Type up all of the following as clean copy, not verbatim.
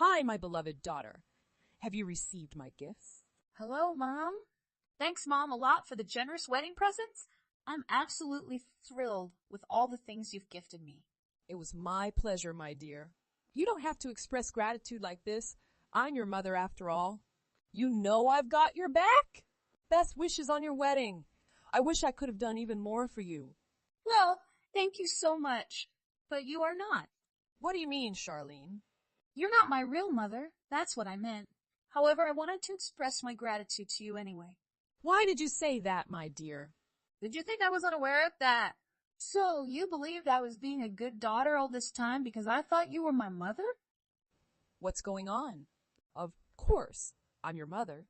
Hi, my beloved daughter. Have you received my gifts? Hello, Mom. Thanks, Mom, a lot for the generous wedding presents. I'm absolutely thrilled with all the things you've gifted me. It was my pleasure, my dear. You don't have to express gratitude like this. I'm your mother after all. You know I've got your back. Best wishes on your wedding. I wish I could have done even more for you. Well, thank you so much, but you are not. What do you mean, Charlene? You're not my real mother. That's what I meant. However, I wanted to express my gratitude to you anyway. Why did you say that, my dear? Did you think I was unaware of that? So, you believed I was being a good daughter all this time because I thought you were my mother? What's going on? Of course, I'm your mother.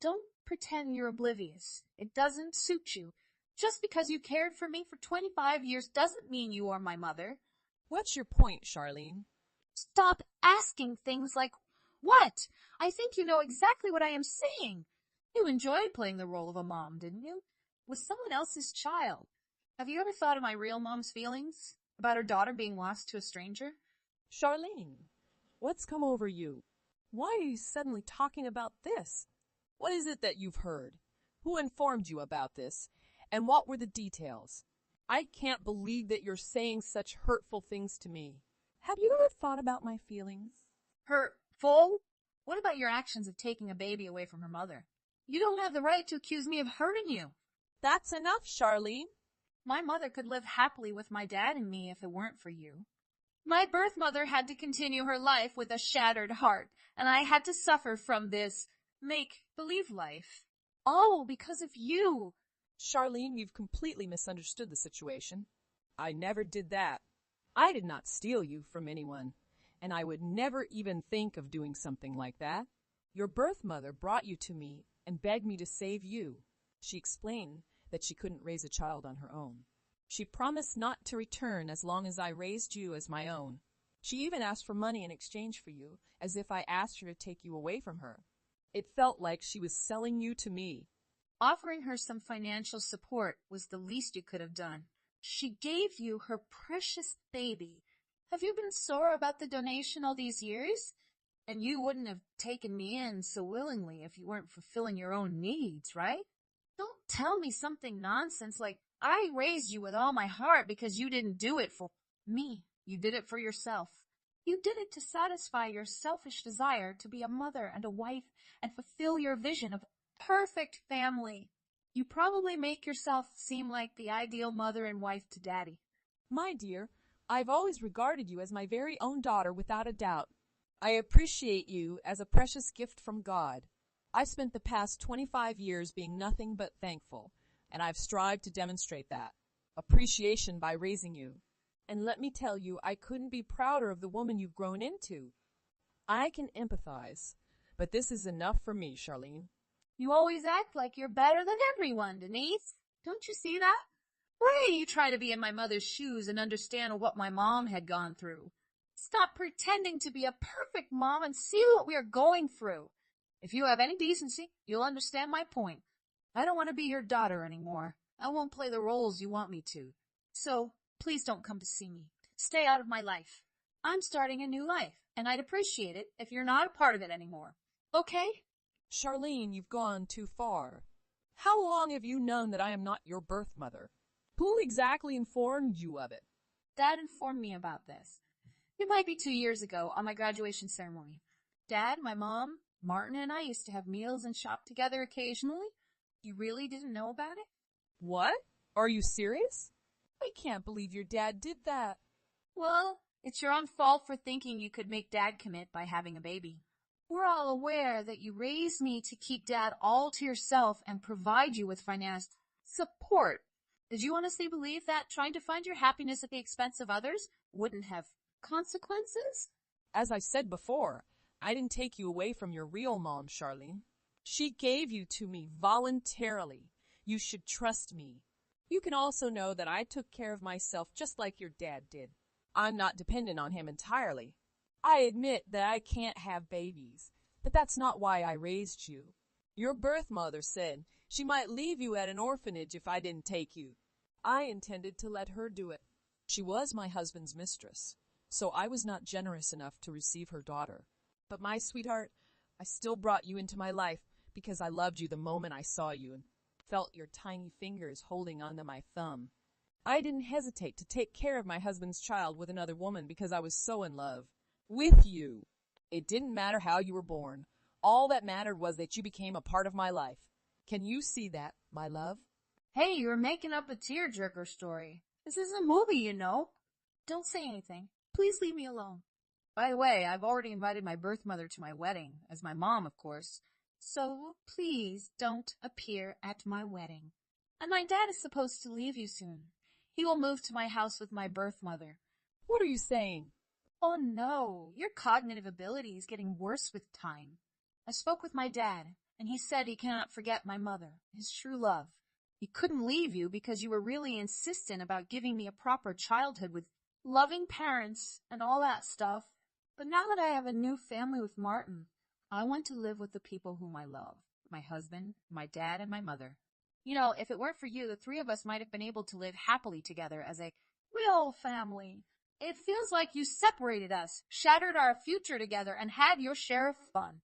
Don't pretend you're oblivious. It doesn't suit you. Just because you cared for me for 25 years doesn't mean you are my mother. What's your point, Charlene? Stop asking things like, what? I think you know exactly what I am saying. You enjoyed playing the role of a mom, didn't you? With someone else's child. Have you ever thought of my real mom's feelings? About her daughter being lost to a stranger? Charlene, what's come over you? Why are you suddenly talking about this? What is it that you've heard? Who informed you about this? And what were the details? I can't believe that you're saying such hurtful things to me. Have you ever thought about my feelings? Hurtful? What about your actions of taking a baby away from her mother? You don't have the right to accuse me of hurting you. That's enough, Charlene. My mother could live happily with my dad and me if it weren't for you. My birth mother had to continue her life with a shattered heart, and I had to suffer from this make-believe life. All because of you. Charlene, you've completely misunderstood the situation. I never did that. I did not steal you from anyone, and I would never even think of doing something like that. Your birth mother brought you to me and begged me to save you. She explained that she couldn't raise a child on her own. She promised not to return as long as I raised you as my own. She even asked for money in exchange for you, as if I asked her to take you away from her. It felt like she was selling you to me. Offering her some financial support was the least you could have done. She gave you her precious baby. Have you been sore about the donation all these years? And you wouldn't have taken me in so willingly if you weren't fulfilling your own needs, right? Don't tell me something nonsense like, I raised you with all my heart because you didn't do it for me. You did it for yourself. You did it to satisfy your selfish desire to be a mother and a wife and fulfill your vision of a perfect family. You probably make yourself seem like the ideal mother and wife to Daddy. My dear, I've always regarded you as my very own daughter without a doubt. I appreciate you as a precious gift from God. I've spent the past 25 years being nothing but thankful, and I've strived to demonstrate that appreciation by raising you. And let me tell you, I couldn't be prouder of the woman you've grown into. I can empathize, but this is enough for me, Charlene. You always act like you're better than everyone, Denise. Don't you see that? Why do you try to be in my mother's shoes and understand what my mom had gone through? Stop pretending to be a perfect mom and see what we are going through. If you have any decency, you'll understand my point. I don't want to be your daughter anymore. I won't play the roles you want me to. So, please don't come to see me. Stay out of my life. I'm starting a new life, and I'd appreciate it if you're not a part of it anymore. Okay? Charlene, you've gone too far. How long have you known that I am not your birth mother? Who exactly informed you of it? Dad informed me about this. It might be 2 years ago on my graduation ceremony. Dad, my mom, Martin, and I used to have meals and shop together occasionally. You really didn't know about it? What? Are you serious? I can't believe your dad did that. Well, it's your own fault for thinking you could make Dad commit by having a baby. We're all aware that you raised me to keep Dad all to yourself and provide you with financial support. Did you honestly believe that trying to find your happiness at the expense of others wouldn't have consequences? As I said before, I didn't take you away from your real mom, Charlene. She gave you to me voluntarily. You should trust me. You can also know that I took care of myself just like your dad did. I'm not dependent on him entirely. I admit that I can't have babies, but that's not why I raised you. Your birth mother said she might leave you at an orphanage if I didn't take you. I intended to let her do it. She was my husband's mistress, so I was not generous enough to receive her daughter. But my sweetheart, I still brought you into my life because I loved you the moment I saw you and felt your tiny fingers holding onto my thumb. I didn't hesitate to take care of my husband's child with another woman because I was so in love with you. It didn't matter how you were born. All that mattered was that you became a part of my life. Can you see that, my love? Hey, you're making up a tearjerker story. This is a movie, you know. Don't say anything. Please leave me alone. By the way, I've already invited my birth mother to my wedding, as my mom, of course. So please don't appear at my wedding. And my dad is supposed to leave you soon. He will move to my house with my birth mother. What are you saying? Oh no, your cognitive ability is getting worse with time. I spoke with my dad, and he said he cannot forget my mother, his true love. He couldn't leave you because you were really insistent about giving me a proper childhood with loving parents and all that stuff. But now that I have a new family with Martin, I want to live with the people whom I love. My husband, my dad, and my mother. You know, if it weren't for you, the three of us might have been able to live happily together as a real family. It feels like you separated us, shattered our future together, and had your share of fun.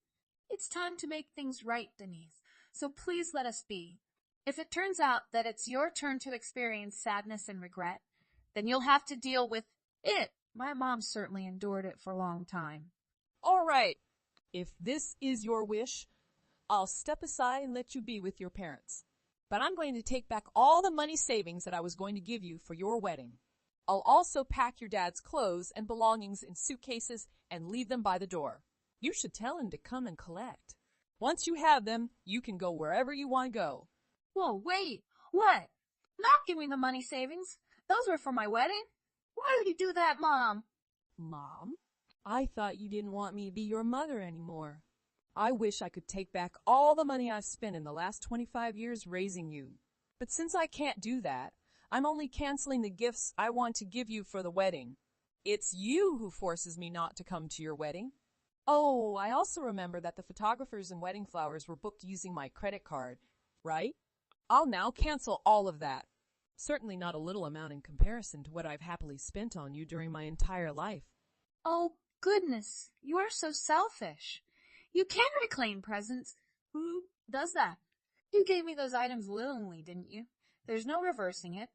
It's time to make things right, Denise. So please let us be. If it turns out that it's your turn to experience sadness and regret, then you'll have to deal with it. My mom certainly endured it for a long time. All right. If this is your wish, I'll step aside and let you be with your parents. But I'm going to take back all the money savings that I was going to give you for your wedding. I'll also pack your dad's clothes and belongings in suitcases and leave them by the door. You should tell him to come and collect. Once you have them, you can go wherever you want to go. Whoa, wait, what? Not give me the money savings. Those were for my wedding. Why would you do that, Mom? Mom? I thought you didn't want me to be your mother anymore. I wish I could take back all the money I've spent in the last 25 years raising you. But since I can't do that, I'm only canceling the gifts I want to give you for the wedding. It's you who forces me not to come to your wedding. Oh, I also remember that the photographers and wedding flowers were booked using my credit card, right? I'll now cancel all of that. Certainly not a little amount in comparison to what I've happily spent on you during my entire life. Oh, goodness, you are so selfish. You can reclaim presents. Who does that? You gave me those items willingly, didn't you? There's no reversing it.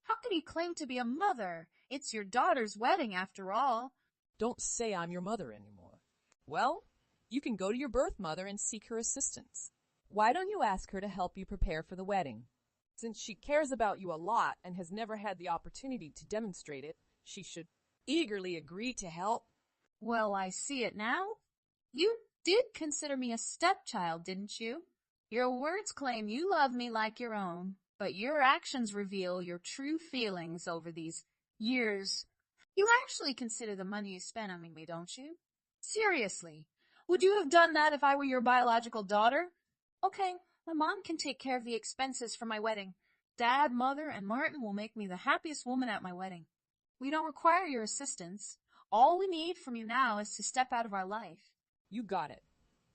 How can you claim to be a mother? It's your daughter's wedding, after all. Don't say I'm your mother anymore. Well, you can go to your birth mother and seek her assistance. Why don't you ask her to help you prepare for the wedding? Since she cares about you a lot and has never had the opportunity to demonstrate it, she should eagerly agree to help. Well, I see it now. You did consider me a stepchild, didn't you? Your words claim you love me like your own, but your actions reveal your true feelings over these years. You actually consider the money you spent on me, don't you? Seriously, would you have done that if I were your biological daughter? Okay, my mom can take care of the expenses for my wedding. Dad, Mother, and Martin will make me the happiest woman at my wedding. We don't require your assistance. All we need from you now is to step out of our life. You got it.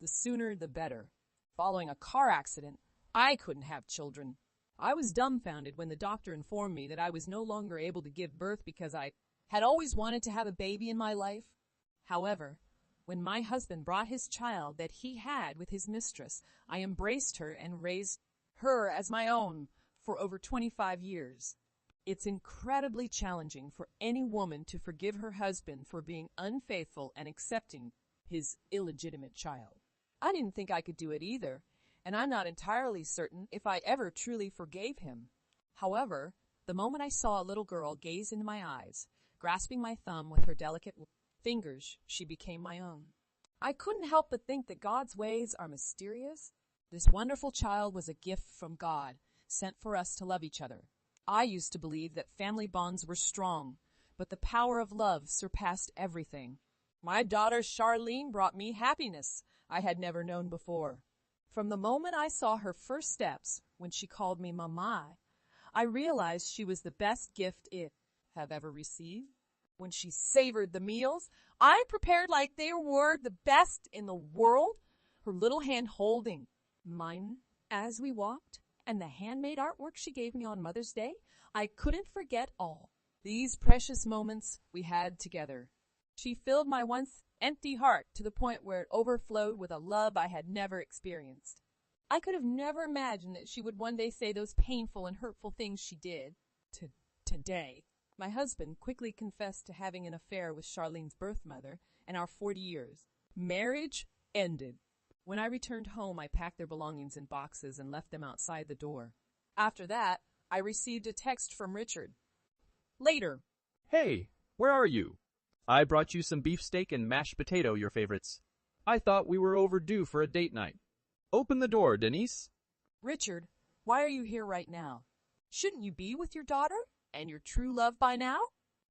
The sooner the better. Following a car accident, I couldn't have children. I was dumbfounded when the doctor informed me that I was no longer able to give birth because I had always wanted to have a baby in my life. However, when my husband brought his child that he had with his mistress, I embraced her and raised her as my own for over 25 years. It's incredibly challenging for any woman to forgive her husband for being unfaithful and accepting his illegitimate child. I didn't think I could do it either, and I'm not entirely certain if I ever truly forgave him. However, the moment I saw a little girl gaze into my eyes, grasping my thumb with her delicate fingers, she became my own. I couldn't help but think that God's ways are mysterious. This wonderful child was a gift from God, sent for us to love each other. I used to believe that family bonds were strong, but the power of love surpassed everything. My daughter Charlene brought me happiness I had never known before. From the moment I saw her first steps, when she called me Mama, I realized she was the best gift it have ever received. When she savored the meals I prepared like they were the best in the world, her little hand holding mine as we walked, and the handmade artwork she gave me on Mother's Day, I couldn't forget all these precious moments we had together. She filled my once empty heart to the point where it overflowed with a love I had never experienced. I could have never imagined that she would one day say those painful and hurtful things she did. Today, my husband quickly confessed to having an affair with Charlene's birth mother, and our 40 years. Marriage ended. When I returned home, I packed their belongings in boxes and left them outside the door. After that, I received a text from Richard. Later. Hey, where are you? I brought you some beefsteak and mashed potato, your favorites. I thought we were overdue for a date night. Open the door, Denise. Richard, why are you here right now? Shouldn't you be with your daughter and your true love by now?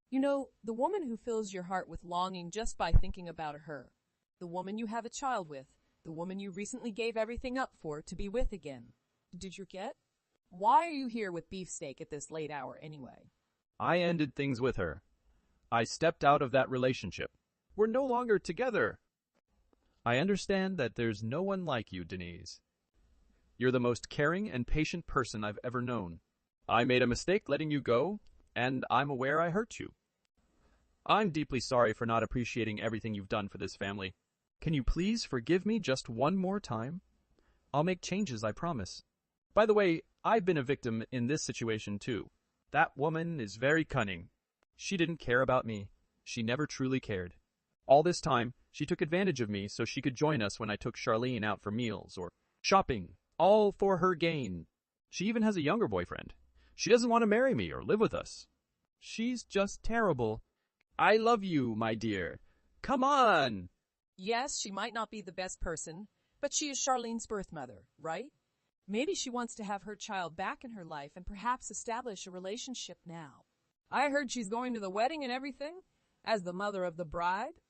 You know, the woman who fills your heart with longing just by thinking about her. The woman you have a child with. The woman you recently gave everything up for to be with again. Did you forget? Why are you here with beefsteak at this late hour anyway? I ended things with her. I stepped out of that relationship. We're no longer together. I understand that there's no one like you, Denise. You're the most caring and patient person I've ever known. I made a mistake letting you go, and I'm aware I hurt you. I'm deeply sorry for not appreciating everything you've done for this family. Can you please forgive me just one more time? I'll make changes, I promise. By the way, I've been a victim in this situation too. That woman is very cunning. She didn't care about me. She never truly cared. All this time, she took advantage of me so she could join us when I took Charlene out for meals or shopping, all for her gain. She even has a younger boyfriend. She doesn't want to marry me or live with us. She's just terrible. I love you, my dear. Come on! Yes, she might not be the best person, but she is Charlene's birth mother, right? Maybe she wants to have her child back in her life and perhaps establish a relationship now. I heard she's going to the wedding and everything, as the mother of the bride.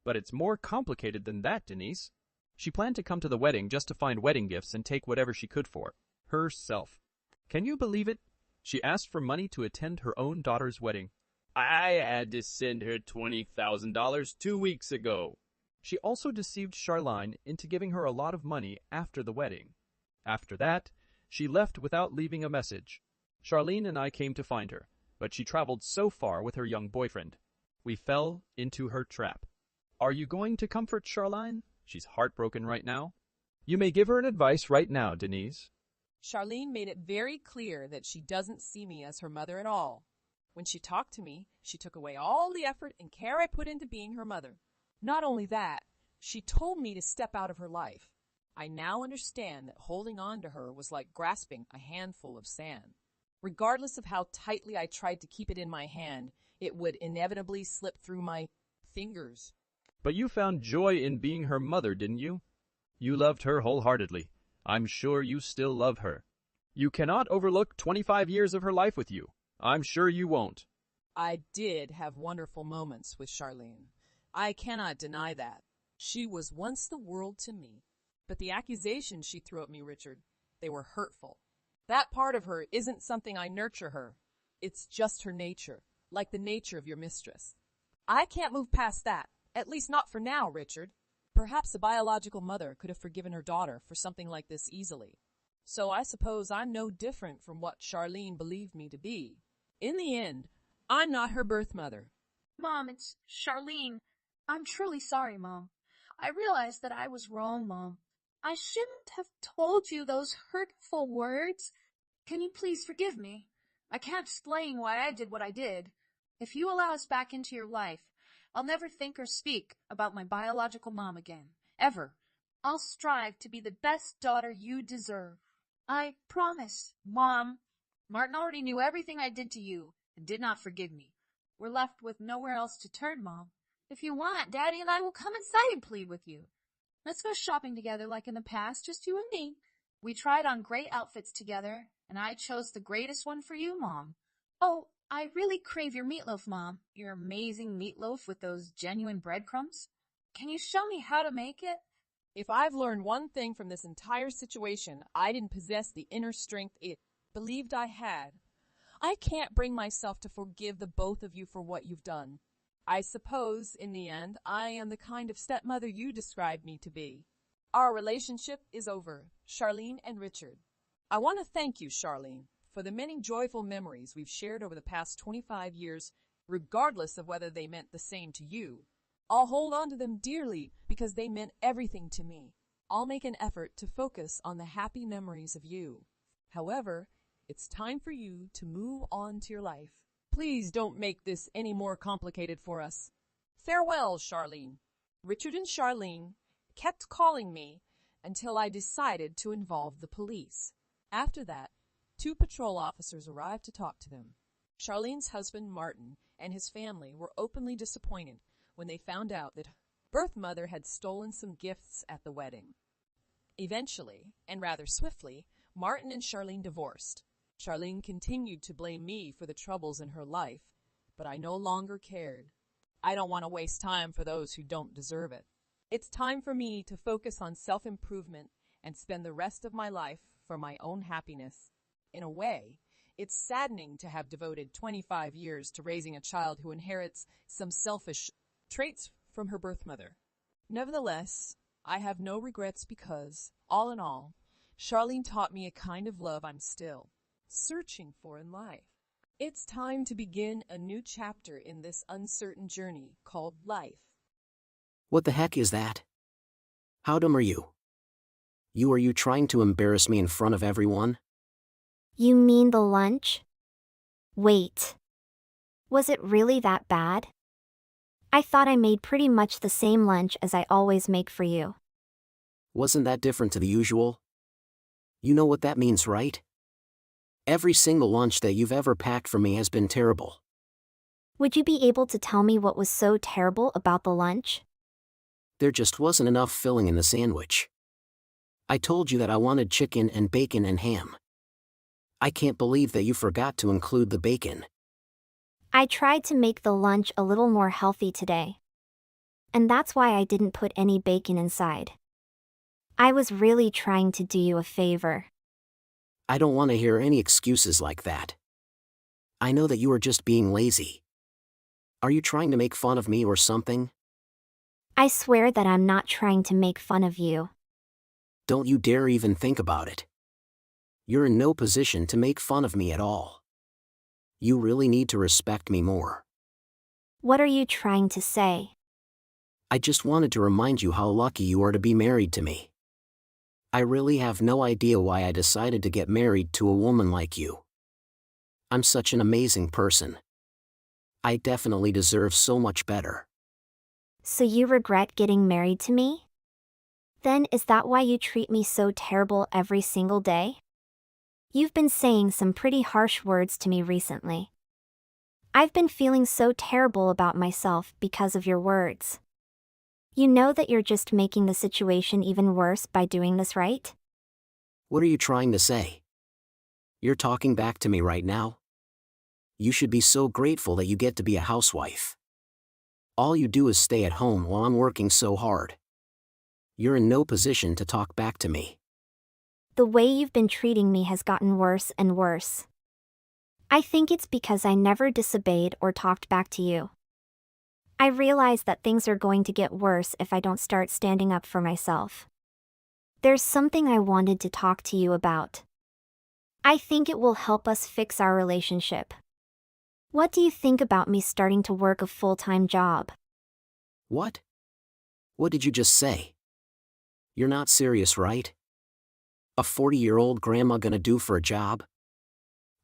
But it's more complicated than that, Denise. She planned to come to the wedding just to find wedding gifts and take whatever she could for herself. Can you believe it? She asked for money to attend her own daughter's wedding. I had to send her $20,000 2 weeks ago. She also deceived Charlene into giving her a lot of money after the wedding. After that, she left without leaving a message. Charlene and I came to find her, but she traveled so far with her young boyfriend. We fell into her trap. Are you going to comfort Charlene? She's heartbroken right now. You may give her an advice right now, Denise. Charlene made it very clear that she doesn't see me as her mother at all. When she talked to me, she took away all the effort and care I put into being her mother. Not only that, she told me to step out of her life. I now understand that holding on to her was like grasping a handful of sand. Regardless of how tightly I tried to keep it in my hand, it would inevitably slip through my fingers. But you found joy in being her mother, didn't you? You loved her wholeheartedly. I'm sure you still love her. You cannot overlook 25 years of her life with you. I'm sure you won't. I did have wonderful moments with Charlene. I cannot deny that. She was once the world to me. But the accusations she threw at me, Richard, they were hurtful. That part of her isn't something I nurture her. It's just her nature, like the nature of your mistress. I can't move past that, at least not for now, Richard. Perhaps a biological mother could have forgiven her daughter for something like this easily. So I suppose I'm no different from what Charlene believed me to be. In the end, I'm not her birth mother. Mom, it's Charlene. I'm truly sorry, Mom. I realize that I was wrong, Mom. I shouldn't have told you those hurtful words. Can you please forgive me? I can't explain why I did what I did. If you allow us back into your life, I'll never think or speak about my biological mom again. Ever. I'll strive to be the best daughter you deserve. I promise, Mom. Martin already knew everything I did to you and did not forgive me. We're left with nowhere else to turn, Mom. If you want, Daddy and I will come inside and plead with you. Let's go shopping together like in the past, just you and me. We tried on great outfits together, and I chose the greatest one for you, Mom. Oh, I really crave your meatloaf, Mom. Your amazing meatloaf with those genuine breadcrumbs. Can you show me how to make it? If I've learned one thing from this entire situation, I didn't possess the inner strength it believed I had. I can't bring myself to forgive the both of you for what you've done. I suppose, in the end, I am the kind of stepmother you described me to be. Our relationship is over, Charlene and Richard. I want to thank you, Charlene, for the many joyful memories we've shared over the past 25 years, regardless of whether they meant the same to you. I'll hold on to them dearly because they meant everything to me. I'll make an effort to focus on the happy memories of you. However, it's time for you to move on to your life. Please don't make this any more complicated for us. Farewell, Charlene. Richard and Charlene kept calling me until I decided to involve the police. After that, 2 patrol officers arrived to talk to them. Charlene's husband, Martin, and his family were openly disappointed when they found out that birth mother had stolen some gifts at the wedding. Eventually, and rather swiftly, Martin and Charlene divorced. Charlene continued to blame me for the troubles in her life, but I no longer cared. I don't want to waste time for those who don't deserve it. It's time for me to focus on self-improvement and spend the rest of my life for my own happiness. In a way, it's saddening to have devoted 25 years to raising a child who inherits some selfish traits from her birth mother. Nevertheless, I have no regrets because, all in all, Charlene taught me a kind of love I'm still searching for in life. It's time to begin a new chapter in this uncertain journey called life. What the heck is that? How dumb are you? Are you trying to embarrass me in front of everyone? You mean the lunch? Wait. Was it really that bad? I thought I made pretty much the same lunch as I always make for you. Wasn't that different to the usual? You know what that means, right? Every single lunch that you've ever packed for me has been terrible. Would you be able to tell me what was so terrible about the lunch? There just wasn't enough filling in the sandwich. I told you that I wanted chicken and bacon and ham. I can't believe that you forgot to include the bacon. I tried to make the lunch a little more healthy today. And that's why I didn't put any bacon inside. I was really trying to do you a favor. I don't want to hear any excuses like that. I know that you are just being lazy. Are you trying to make fun of me or something? I swear that I'm not trying to make fun of you. Don't you dare even think about it. You're in no position to make fun of me at all. You really need to respect me more. What are you trying to say? I just wanted to remind you how lucky you are to be married to me. I really have no idea why I decided to get married to a woman like you. I'm such an amazing person. I definitely deserve so much better. So you regret getting married to me? Then is that why you treat me so terrible every single day? You've been saying some pretty harsh words to me recently. I've been feeling so terrible about myself because of your words. You know that you're just making the situation even worse by doing this, right? What are you trying to say? You're talking back to me right now? You should be so grateful that you get to be a housewife. All you do is stay at home while I'm working so hard. You're in no position to talk back to me. The way you've been treating me has gotten worse and worse. I think it's because I never disobeyed or talked back to you. I realize that things are going to get worse if I don't start standing up for myself. There's something I wanted to talk to you about. I think it will help us fix our relationship. What do you think about me starting to work a full-time job? What? What did you just say? You're not serious, right? A 40-year-old grandma gonna do for a job?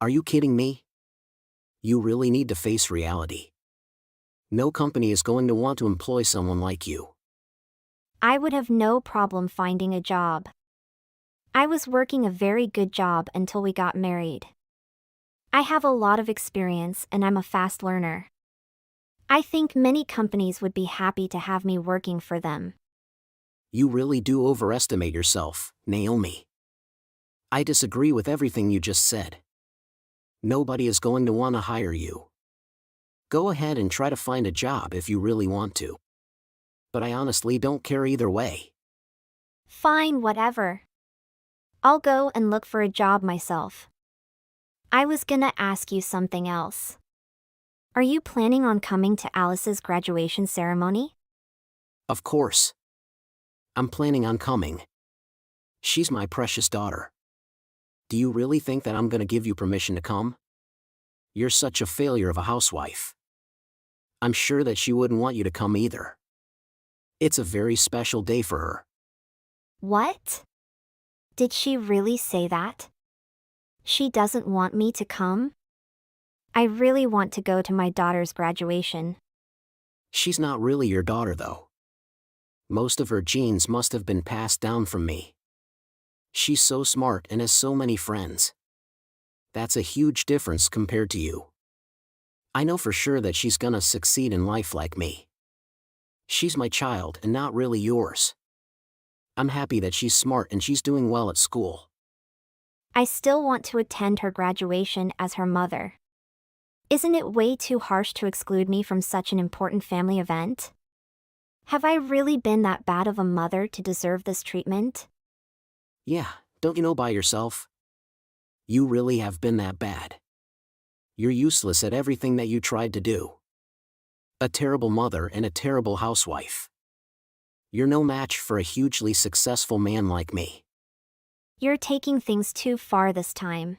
Are you kidding me? You really need to face reality. No company is going to want to employ someone like you. I would have no problem finding a job. I was working a very good job until we got married. I have a lot of experience and I'm a fast learner. I think many companies would be happy to have me working for them. You really do overestimate yourself, Naomi. I disagree with everything you just said. Nobody is going to want to hire you. Go ahead and try to find a job if you really want to. But I honestly don't care either way. Fine, whatever. I'll go and look for a job myself. I was gonna ask you something else. Are you planning on coming to Alice's graduation ceremony? Of course. I'm planning on coming. She's my precious daughter. Do you really think that I'm gonna give you permission to come? You're such a failure of a housewife. I'm sure that she wouldn't want you to come either. It's a very special day for her. What? Did she really say that? She doesn't want me to come? I really want to go to my daughter's graduation. She's not really your daughter, though. Most of her genes must have been passed down from me. She's so smart and has so many friends. That's a huge difference compared to you. I know for sure that she's gonna succeed in life like me. She's my child and not really yours. I'm happy that she's smart and she's doing well at school. I still want to attend her graduation as her mother. Isn't it way too harsh to exclude me from such an important family event? Have I really been that bad of a mother to deserve this treatment? Yeah, don't you know by yourself? You really have been that bad. You're useless at everything that you tried to do. A terrible mother and a terrible housewife. You're no match for a hugely successful man like me. You're taking things too far this time.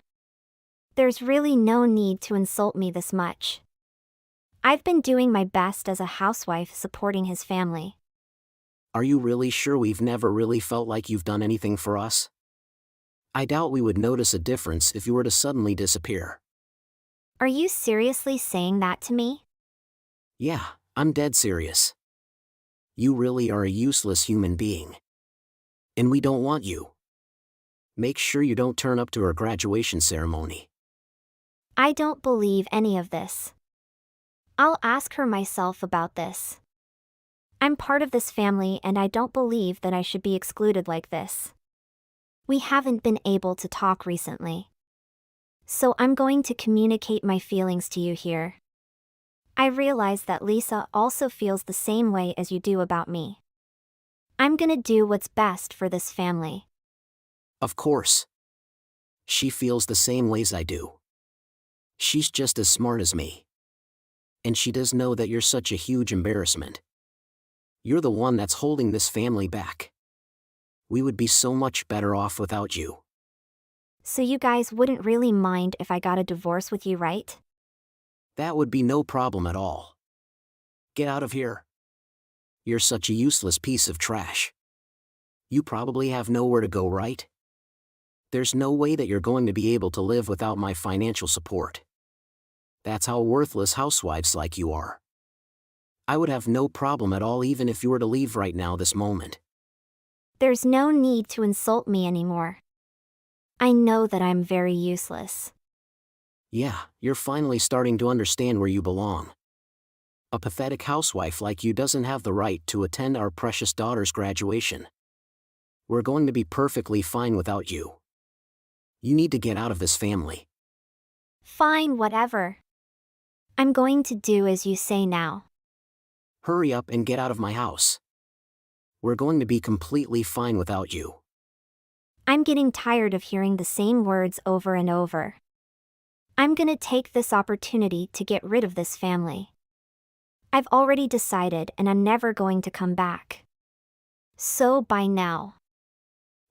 There's really no need to insult me this much. I've been doing my best as a housewife supporting his family. Are you really sure we've never really felt like you've done anything for us? I doubt we would notice a difference if you were to suddenly disappear. Are you seriously saying that to me? Yeah, I'm dead serious. You really are a useless human being. And we don't want you. Make sure you don't turn up to our graduation ceremony. I don't believe any of this. I'll ask her myself about this. I'm part of this family and I don't believe that I should be excluded like this. We haven't been able to talk recently. So I'm going to communicate my feelings to you here. I realize that Lisa also feels the same way as you do about me. I'm gonna do what's best for this family. Of course. She feels the same ways I do. She's just as smart as me. And she does know that you're such a huge embarrassment. You're the one that's holding this family back. We would be so much better off without you. So you guys wouldn't really mind if I got a divorce with you, right? That would be no problem at all. Get out of here. You're such a useless piece of trash. You probably have nowhere to go, right? There's no way that you're going to be able to live without my financial support. That's how worthless housewives like you are. I would have no problem at all even if you were to leave right now this moment. There's no need to insult me anymore. I know that I'm very useless. Yeah, you're finally starting to understand where you belong. A pathetic housewife like you doesn't have the right to attend our precious daughter's graduation. We're going to be perfectly fine without you. You need to get out of this family. Fine, whatever. I'm going to do as you say now. Hurry up and get out of my house. We're going to be completely fine without you. I'm getting tired of hearing the same words over and over. I'm gonna take this opportunity to get rid of this family. I've already decided and I'm never going to come back. So bye now.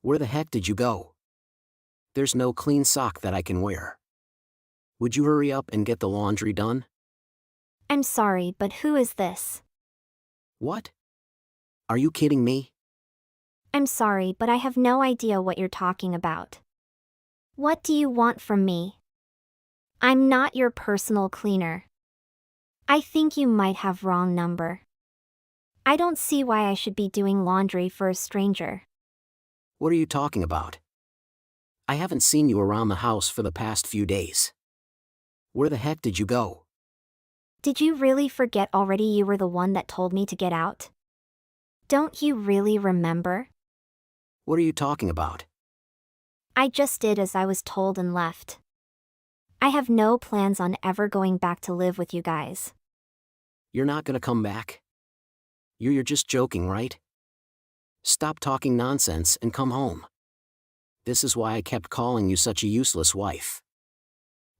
Where the heck did you go? There's no clean sock that I can wear. Would you hurry up and get the laundry done? I'm sorry, but who is this? What? Are you kidding me? I'm sorry, but I have no idea what you're talking about. What do you want from me? I'm not your personal cleaner. I think you might have wrong number. I don't see why I should be doing laundry for a stranger. What are you talking about? I haven't seen you around the house for the past few days. Where the heck did you go? Did you really forget already you were the one that told me to get out? Don't you really remember? What are you talking about? I just did as I was told and left. I have no plans on ever going back to live with you guys. You're not gonna come back? You're just joking, right? Stop talking nonsense and come home. This is why I kept calling you such a useless wife.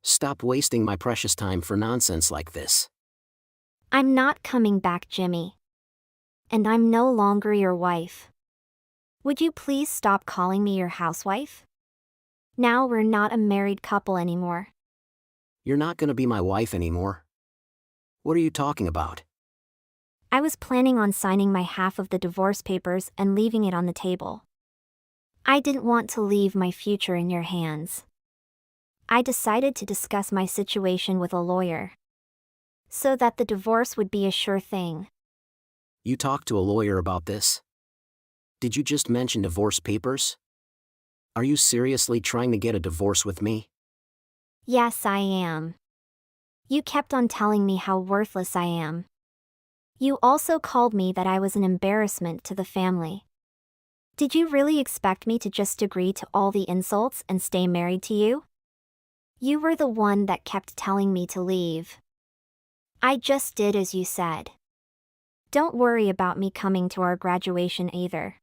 Stop wasting my precious time for nonsense like this. I'm not coming back, Jimmy. And I'm no longer your wife. Would you please stop calling me your housewife? Now we're not a married couple anymore. You're not gonna be my wife anymore. What are you talking about? I was planning on signing my half of the divorce papers and leaving it on the table. I didn't want to leave my future in your hands. I decided to discuss my situation with a lawyer, so that the divorce would be a sure thing. You talked to a lawyer about this? Did you just mention divorce papers? Are you seriously trying to get a divorce with me? Yes, I am. You kept on telling me how worthless I am. You also called me that I was an embarrassment to the family. Did you really expect me to just agree to all the insults and stay married to you? You were the one that kept telling me to leave. I just did as you said. Don't worry about me coming to our graduation either.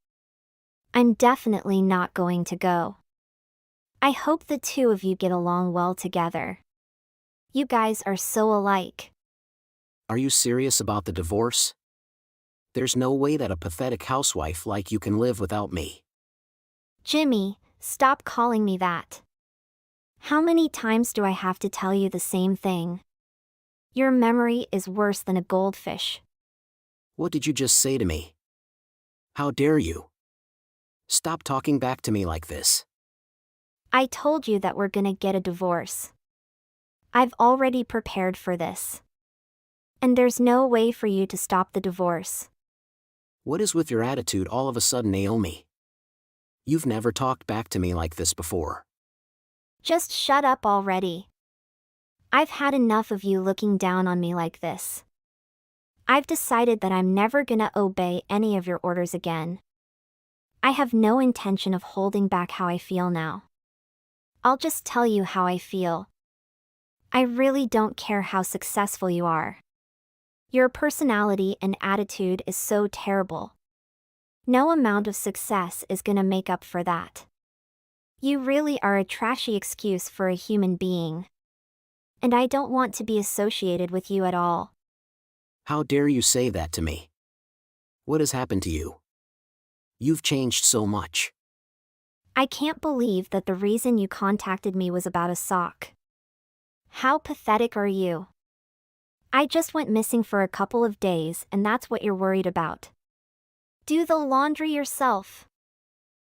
I'm definitely not going to go. I hope the two of you get along well together. You guys are so alike. Are you serious about the divorce? There's no way that a pathetic housewife like you can live without me. Jimmy, stop calling me that. How many times do I have to tell you the same thing? Your memory is worse than a goldfish. What did you just say to me? How dare you? Stop talking back to me like this. I told you that we're gonna get a divorce. I've already prepared for this. And there's no way for you to stop the divorce. What is with your attitude all of a sudden, Naomi? You've never talked back to me like this before. Just shut up already. I've had enough of you looking down on me like this. I've decided that I'm never gonna obey any of your orders again. I have no intention of holding back how I feel now. I'll just tell you how I feel. I really don't care how successful you are. Your personality and attitude is so terrible. No amount of success is gonna make up for that. You really are a trashy excuse for a human being. And I don't want to be associated with you at all. How dare you say that to me? What has happened to you? You've changed so much. I can't believe that the reason you contacted me was about a sock. How pathetic are you? I just went missing for a couple of days and that's what you're worried about. Do the laundry yourself.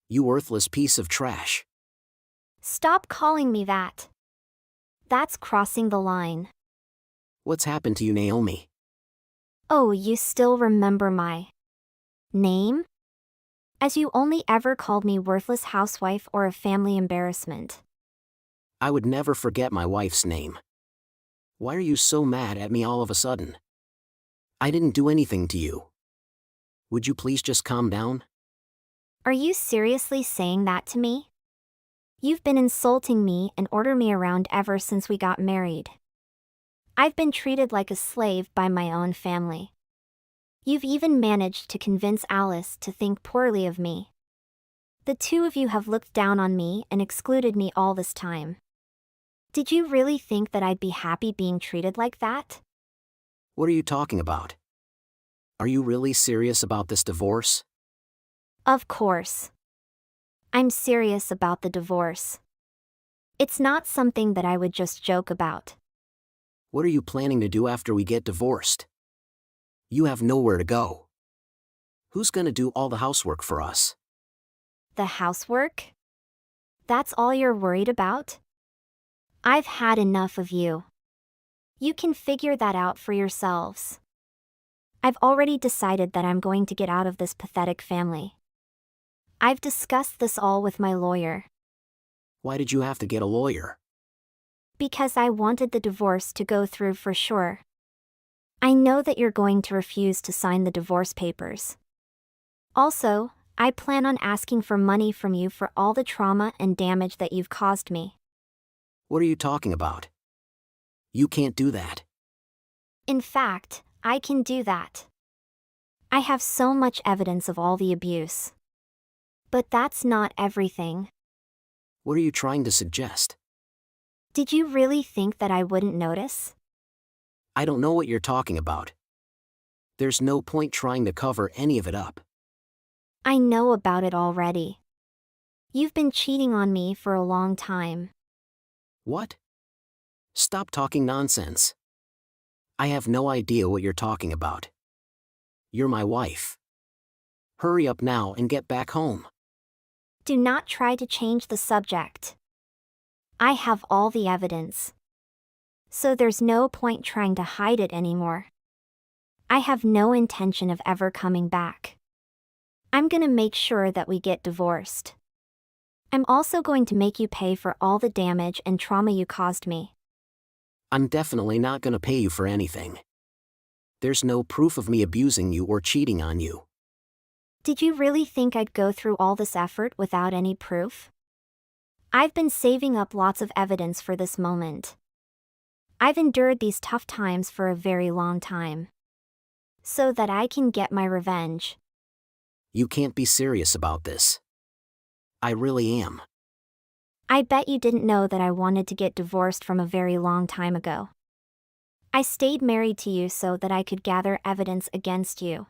You worthless piece of trash. Stop calling me that. That's crossing the line. What's happened to you, Naomi? Oh, you still remember my name? As you only ever called me worthless housewife or a family embarrassment. I would never forget my wife's name. Why are you so mad at me all of a sudden? I didn't do anything to you. Would you please just calm down? Are you seriously saying that to me? You've been insulting me and order me around ever since we got married. I've been treated like a slave by my own family. You've even managed to convince Alice to think poorly of me. The two of you have looked down on me and excluded me all this time. Did you really think that I'd be happy being treated like that? What are you talking about? Are you really serious about this divorce? Of course. I'm serious about the divorce. It's not something that I would just joke about. What are you planning to do after we get divorced? You have nowhere to go. Who's gonna do all the housework for us? The housework? That's all you're worried about? I've had enough of you. You can figure that out for yourselves. I've already decided that I'm going to get out of this pathetic family. I've discussed this all with my lawyer. Why did you have to get a lawyer? Because I wanted the divorce to go through for sure. I know that you're going to refuse to sign the divorce papers. Also, I plan on asking for money from you for all the trauma and damage that you've caused me. What are you talking about? You can't do that. In fact, I can do that. I have so much evidence of all the abuse. But that's not everything. What are you trying to suggest? Did you really think that I wouldn't notice? I don't know what you're talking about. There's no point trying to cover any of it up. I know about it already. You've been cheating on me for a long time. What? Stop talking nonsense. I have no idea what you're talking about. You're my wife. Hurry up now and get back home. Do not try to change the subject. I have all the evidence. So there's no point trying to hide it anymore. I have no intention of ever coming back. I'm gonna make sure that we get divorced. I'm also going to make you pay for all the damage and trauma you caused me. I'm definitely not gonna pay you for anything. There's no proof of me abusing you or cheating on you. Did you really think I'd go through all this effort without any proof? I've been saving up lots of evidence for this moment. I've endured these tough times for a very long time. So that I can get my revenge. You can't be serious about this. I really am. I bet you didn't know that I wanted to get divorced from a very long time ago. I stayed married to you so that I could gather evidence against you.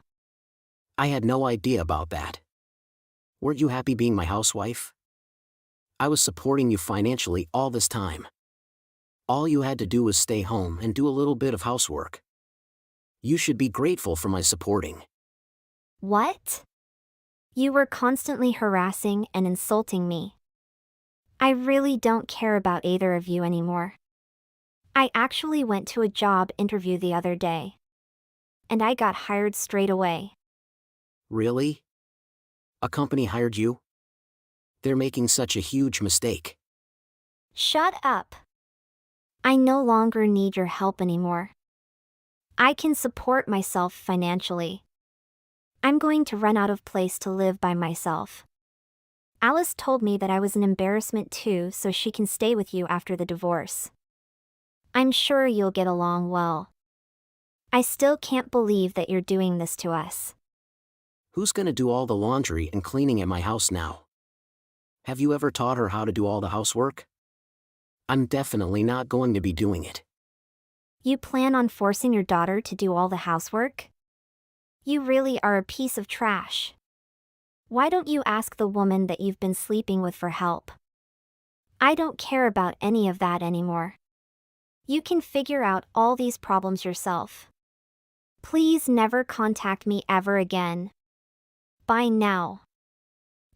I had no idea about that. Weren't you happy being my housewife? I was supporting you financially all this time. All you had to do was stay home and do a little bit of housework. You should be grateful for my supporting. What? You were constantly harassing and insulting me. I really don't care about either of you anymore. I actually went to a job interview the other day. And I got hired straight away. Really? A company hired you? They're making such a huge mistake. Shut up. I no longer need your help anymore. I can support myself financially. I'm going to run out of place to live by myself. Alice told me that I was an embarrassment too, so she can stay with you after the divorce. I'm sure you'll get along well. I still can't believe that you're doing this to us. Who's gonna do all the laundry and cleaning at my house now? Have you ever taught her how to do all the housework? I'm definitely not going to be doing it. You plan on forcing your daughter to do all the housework? You really are a piece of trash. Why don't you ask the woman that you've been sleeping with for help? I don't care about any of that anymore. You can figure out all these problems yourself. Please never contact me ever again. Bye now.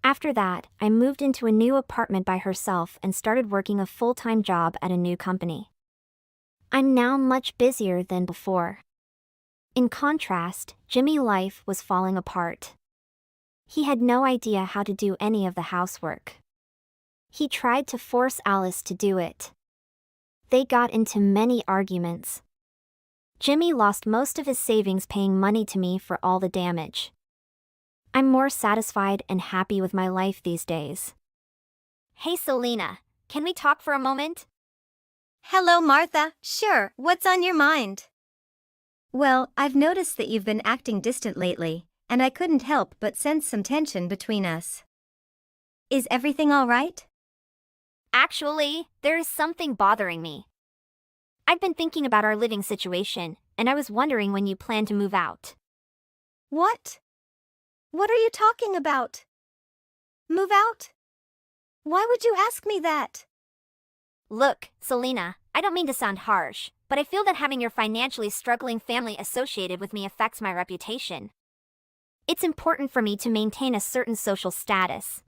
After that, I moved into a new apartment by herself and started working a full-time job at a new company. I'm now much busier than before. In contrast, Jimmy's life was falling apart. He had no idea how to do any of the housework. He tried to force Alice to do it. They got into many arguments. Jimmy lost most of his savings paying money to me for all the damage. I'm more satisfied and happy with my life these days. Hey Selena, can we talk for a moment? Hello, Martha. Sure, what's on your mind? Well, I've noticed that you've been acting distant lately, and I couldn't help but sense some tension between us. Is everything all right? Actually, there is something bothering me. I've been thinking about our living situation, and I was wondering when you plan to move out. What? What are you talking about? Move out? Why would you ask me that? Look, Selena, I don't mean to sound harsh, but I feel that having your financially struggling family associated with me affects my reputation. It's important for me to maintain a certain social status.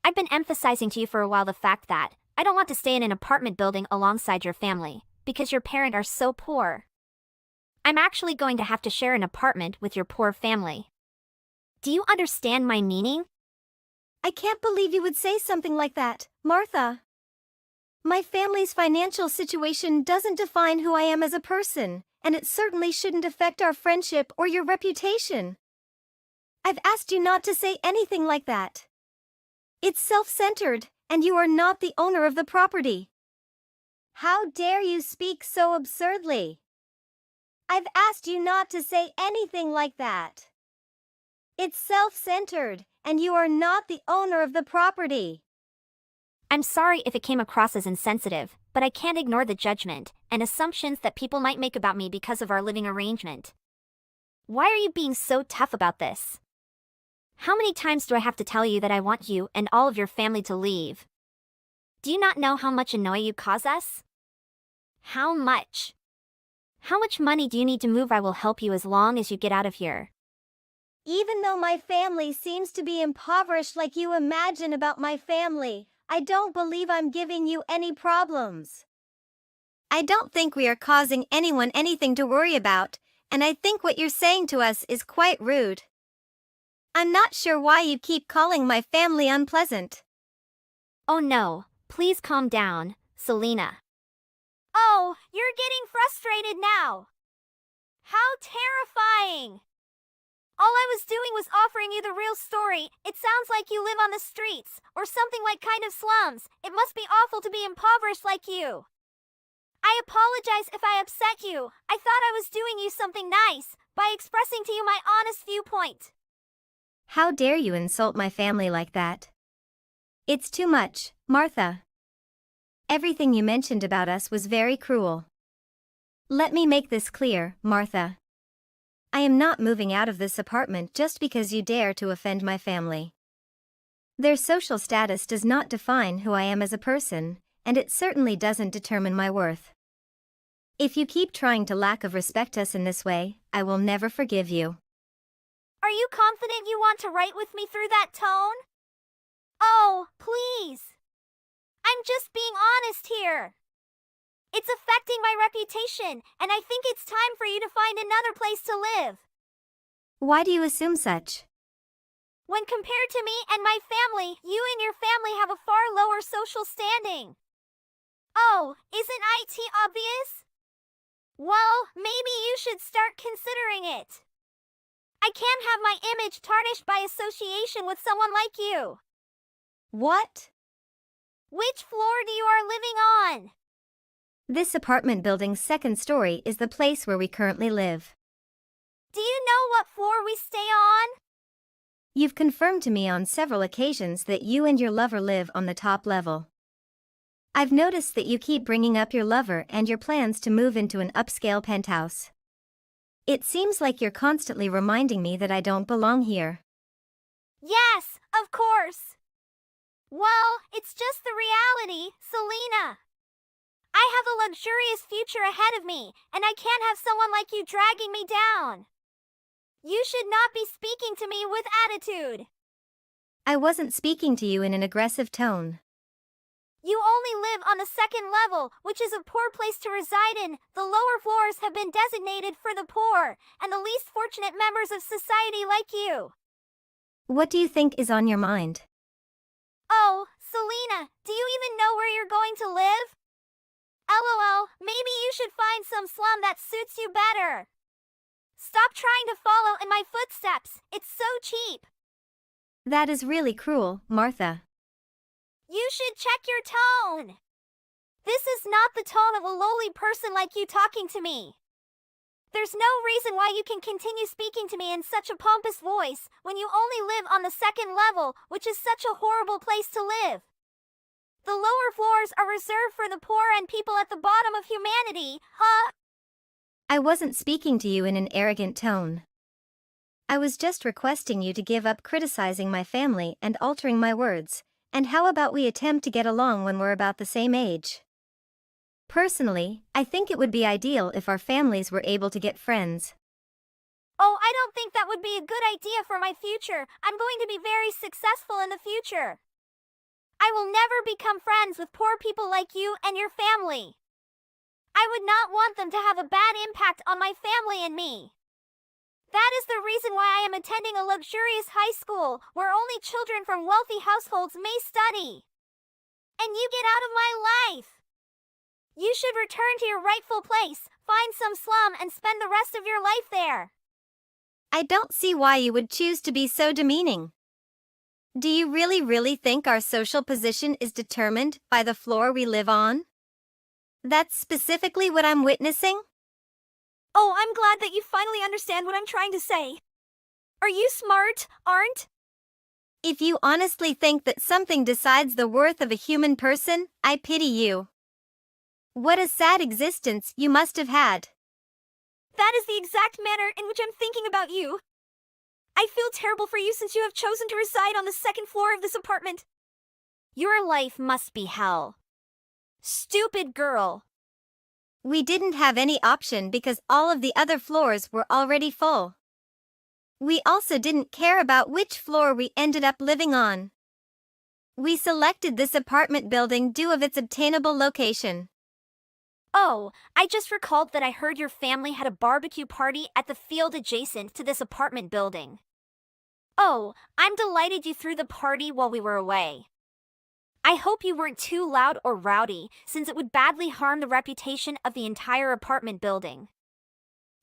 I've been emphasizing to you for a while the fact that I don't want to stay in an apartment building alongside your family, because your parents are so poor. I'm actually going to have to share an apartment with your poor family. Do you understand my meaning? I can't believe you would say something like that, Martha. My family's financial situation doesn't define who I am as a person, and it certainly shouldn't affect our friendship or your reputation. I've asked you not to say anything like that. It's self-centered, and you are not the owner of the property. How dare you speak so absurdly? I've asked you not to say anything like that. It's self-centered, and you are not the owner of the property. I'm sorry if it came across as insensitive, but I can't ignore the judgment and assumptions that people might make about me because of our living arrangement. Why are you being so tough about this? How many times do I have to tell you that I want you and all of your family to leave? Do you not know how much annoy you cause us? How much? How much money do you need to move? I will help you as long as you get out of here, Even though my family seems to be impoverished like you imagine about my family, I don't believe I'm giving you any problems. I don't think we are causing anyone anything to worry about, and I think what you're saying to us is quite rude. I'm not sure why you keep calling my family unpleasant. Oh no, please calm down, Selena. Oh, you're getting frustrated now. How terrifying! All I was doing was offering you the real story. It sounds like you live on the streets, or something like kind of slums. It must be awful to be impoverished like you. I apologize if I upset you. I thought I was doing you something nice, by expressing to you my honest viewpoint. How dare you insult my family like that? It's too much, Martha. Everything you mentioned about us was very cruel. Let me make this clear, Martha. I am not moving out of this apartment just because you dare to offend my family. Their social status does not define who I am as a person, and it certainly doesn't determine my worth. If you keep trying to lack of respect us in this way, I will never forgive you. Are you confident you want to write with me through that tone? Oh, please. I'm just being honest here. It's affecting my reputation, and I think it's time for you to find another place to live. Why do you assume such? When compared to me and my family, you and your family have a far lower social standing. Oh, isn't it obvious? Well, maybe you should start considering it. I can't have my image tarnished by association with someone like you. What? Which floor do you are living on? This apartment building's second story is the place where we currently live. Do you know what floor we stay on? You've confirmed to me on several occasions that you and your lover live on the top level. I've noticed that you keep bringing up your lover and your plans to move into an upscale penthouse. It seems like you're constantly reminding me that I don't belong here. Yes, of course. Well, it's just the reality, Selena. I have a luxurious future ahead of me, and I can't have someone like you dragging me down. You should not be speaking to me with attitude. I wasn't speaking to you in an aggressive tone. You only live on the second level, which is a poor place to reside in. The lower floors have been designated for the poor, and the least fortunate members of society like you. What do you think is on your mind? Oh, Selena, do you even know where you're going to live? LOL, maybe you should find some slum that suits you better. Stop trying to follow in my footsteps, it's so cheap. That is really cruel, Martha. You should check your tone. This is not the tone of a lowly person like you talking to me. There's no reason why you can continue speaking to me in such a pompous voice when you only live on the second level, which is such a horrible place to live. The lower floors are reserved for the poor and people at the bottom of humanity, huh? I wasn't speaking to you in an arrogant tone. I was just requesting you to give up criticizing my family and altering my words, and how about we attempt to get along when we're about the same age? Personally, I think it would be ideal if our families were able to get friends. Oh, I don't think that would be a good idea for my future. I'm going to be very successful in the future. I will never become friends with poor people like you and your family. I would not want them to have a bad impact on my family and me. That is the reason why I am attending a luxurious high school where only children from wealthy households may study. And you get out of my life. You should return to your rightful place, find some slum and spend the rest of your life there. I don't see why you would choose to be so demeaning. Do you really think our social position is determined by the floor we live on? That's specifically what I'm witnessing? Oh, I'm glad that you finally understand what I'm trying to say. Are you smart, aren't? If you honestly think that something decides the worth of a human person, I pity you. What a sad existence you must have had. That is the exact manner in which I'm thinking about you. I feel terrible for you since you have chosen to reside on the second floor of this apartment. Your life must be hell. Stupid girl. We didn't have any option because all of the other floors were already full. We also didn't care about which floor we ended up living on. We selected this apartment building due of its obtainable location. Oh, I just recalled that I heard your family had a barbecue party at the field adjacent to this apartment building. Oh, I'm delighted you threw the party while we were away. I hope you weren't too loud or rowdy, since it would badly harm the reputation of the entire apartment building.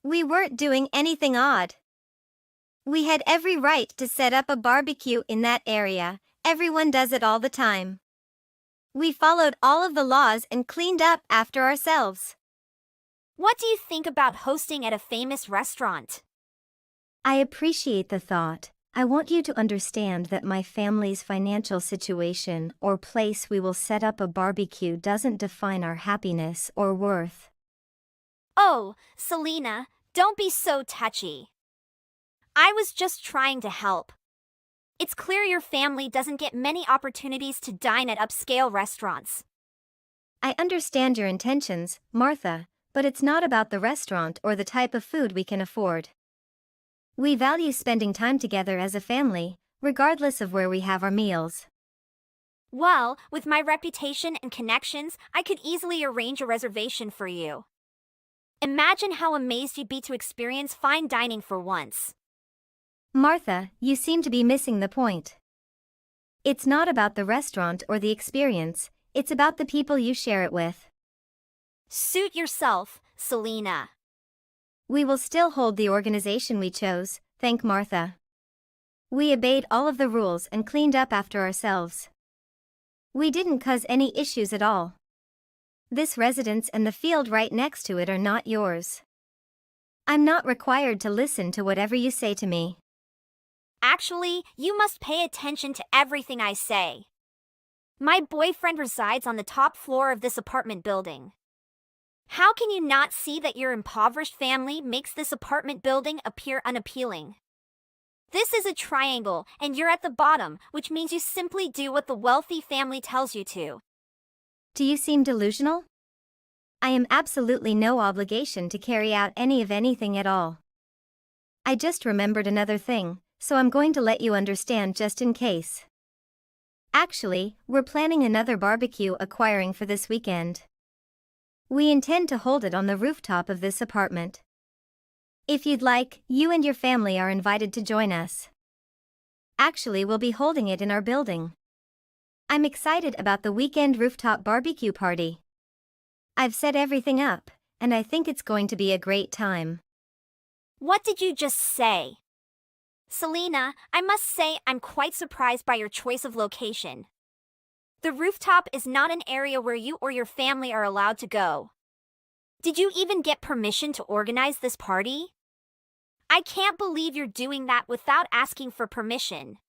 We weren't doing anything odd. We had every right to set up a barbecue in that area. Everyone does it all the time. We followed all of the laws and cleaned up after ourselves. What do you think about hosting at a famous restaurant? I appreciate the thought. I want you to understand that my family's financial situation or place we will set up a barbecue doesn't define our happiness or worth. Oh, Selena, don't be so touchy. I was just trying to help. It's clear your family doesn't get many opportunities to dine at upscale restaurants. I understand your intentions, Martha, but it's not about the restaurant or the type of food we can afford. We value spending time together as a family, regardless of where we have our meals. Well, with my reputation and connections, I could easily arrange a reservation for you. Imagine how amazed you'd be to experience fine dining for once. Martha, you seem to be missing the point. It's not about the restaurant or the experience, it's about the people you share it with. Suit yourself, Selena. We will still hold the organization we chose, thank Martha. We obeyed all of the rules and cleaned up after ourselves. We didn't cause any issues at all. This residence and the field right next to it are not yours. I'm not required to listen to whatever you say to me. Actually, you must pay attention to everything I say. My boyfriend resides on the top floor of this apartment building. How can you not see that your impoverished family makes this apartment building appear unappealing? This is a triangle, and you're at the bottom, which means you simply do what the wealthy family tells you to. Do you seem delusional? I am absolutely no obligation to carry out any of anything at all. I just remembered another thing, so I'm going to let you understand just in case. Actually, we're planning another barbecue acquiring for this weekend. We intend to hold it on the rooftop of this apartment. If you'd like, you and your family are invited to join us. Actually, we'll be holding it in our building. I'm excited about the weekend rooftop barbecue party. I've set everything up, and I think it's going to be a great time. What did you just say? Selena, I must say I'm quite surprised by your choice of location. The rooftop is not an area where you or your family are allowed to go. Did you even get permission to organize this party? I can't believe you're doing that without asking for permission.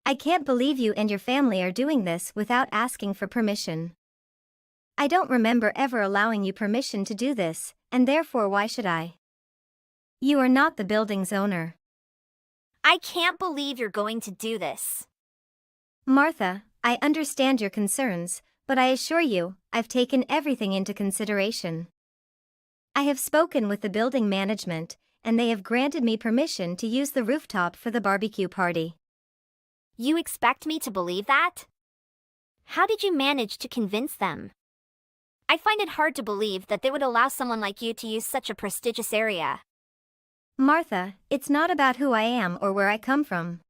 I can't believe you and your family are doing this without asking for permission. I don't remember ever allowing you permission to do this, and therefore why should I? You are not the building's owner. I can't believe you're going to do this. Martha, I understand your concerns, but I assure you, I've taken everything into consideration. I have spoken with the building management, and they have granted me permission to use the rooftop for the barbecue party. You expect me to believe that? How did you manage to convince them? I find it hard to believe that they would allow someone like you to use such a prestigious area. Martha, it's not about who I am or where I come from.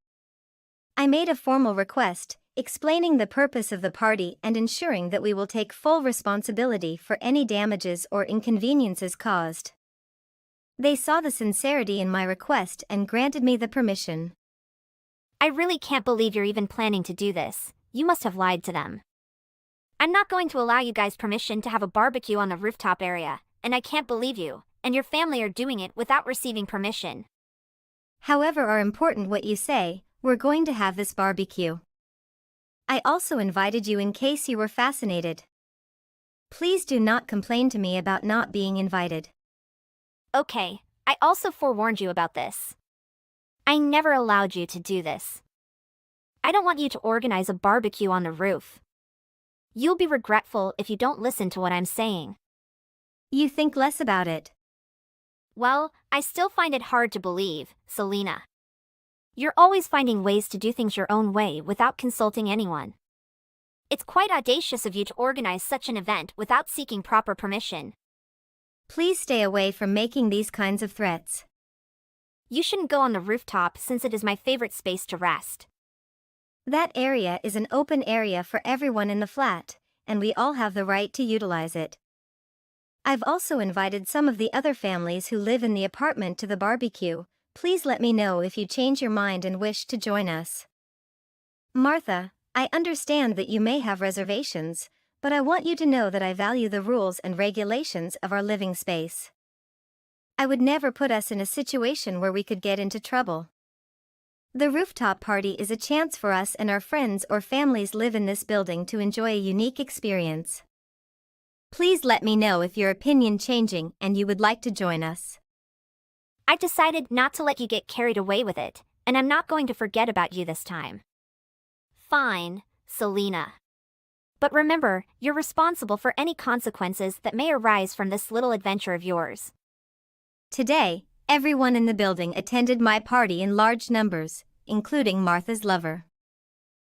I made a formal request, explaining the purpose of the party and ensuring that we will take full responsibility for any damages or inconveniences caused. They saw the sincerity in my request and granted me the permission. I really can't believe you're even planning to do this. You must have lied to them. I'm not going to allow you guys permission to have a barbecue on the rooftop area, and I can't believe you and your family are doing it without receiving permission. However important what you say, we're going to have this barbecue. I also invited you in case you were fascinated. Please do not complain to me about not being invited. Okay, I also forewarned you about this. I never allowed you to do this. I don't want you to organize a barbecue on the roof. You'll be regretful if you don't listen to what I'm saying. You think less about it. Well, I still find it hard to believe, Selena. You're always finding ways to do things your own way without consulting anyone. It's quite audacious of you to organize such an event without seeking proper permission. Please stay away from making these kinds of threats. You shouldn't go on the rooftop since it is my favorite space to rest. That area is an open area for everyone in the flat, and we all have the right to utilize it. I've also invited some of the other families who live in the apartment to the barbecue. Please let me know if you change your mind and wish to join us. Martha, I understand that you may have reservations, but I want you to know that I value the rules and regulations of our living space. I would never put us in a situation where we could get into trouble. The rooftop party is a chance for us and our friends or families live in this building to enjoy a unique experience. Please let me know if your opinion changing and you would like to join us. I've decided not to let you get carried away with it, and I'm not going to forget about you this time. Fine, Selena. But remember, you're responsible for any consequences that may arise from this little adventure of yours. Today, everyone in the building attended my party in large numbers, including Martha's lover.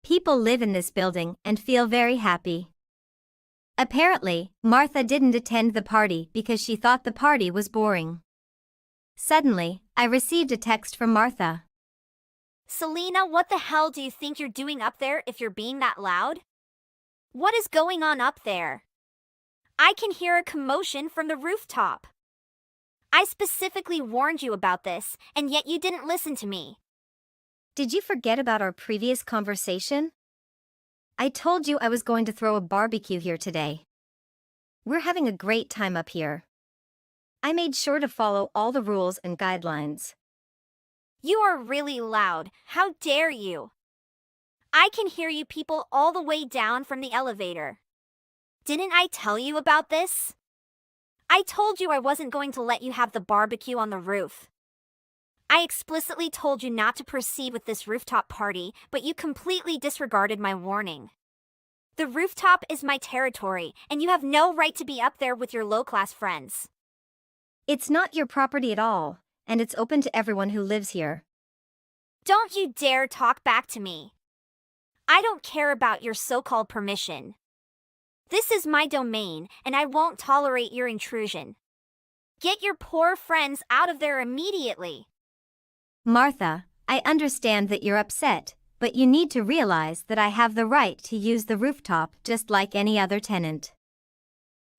People live in this building and feel very happy. Apparently, Martha didn't attend the party because she thought the party was boring. Suddenly, I received a text from Martha. Selena, what the hell do you think you're doing up there if you're being that loud? What is going on up there? I can hear a commotion from the rooftop. I specifically warned you about this, and yet you didn't listen to me. Did you forget about our previous conversation? I told you I was going to throw a barbecue here today. We're having a great time up here. I made sure to follow all the rules and guidelines. You are really loud. How dare you? I can hear you people all the way down from the elevator. Didn't I tell you about this? I told you I wasn't going to let you have the barbecue on the roof. I explicitly told you not to proceed with this rooftop party, but you completely disregarded my warning. The rooftop is my territory, and you have no right to be up there with your low-class friends. It's not your property at all, and it's open to everyone who lives here. Don't you dare talk back to me. I don't care about your so-called permission. This is my domain, and I won't tolerate your intrusion. Get your poor friends out of there immediately. Martha, I understand that you're upset, but you need to realize that I have the right to use the rooftop just like any other tenant.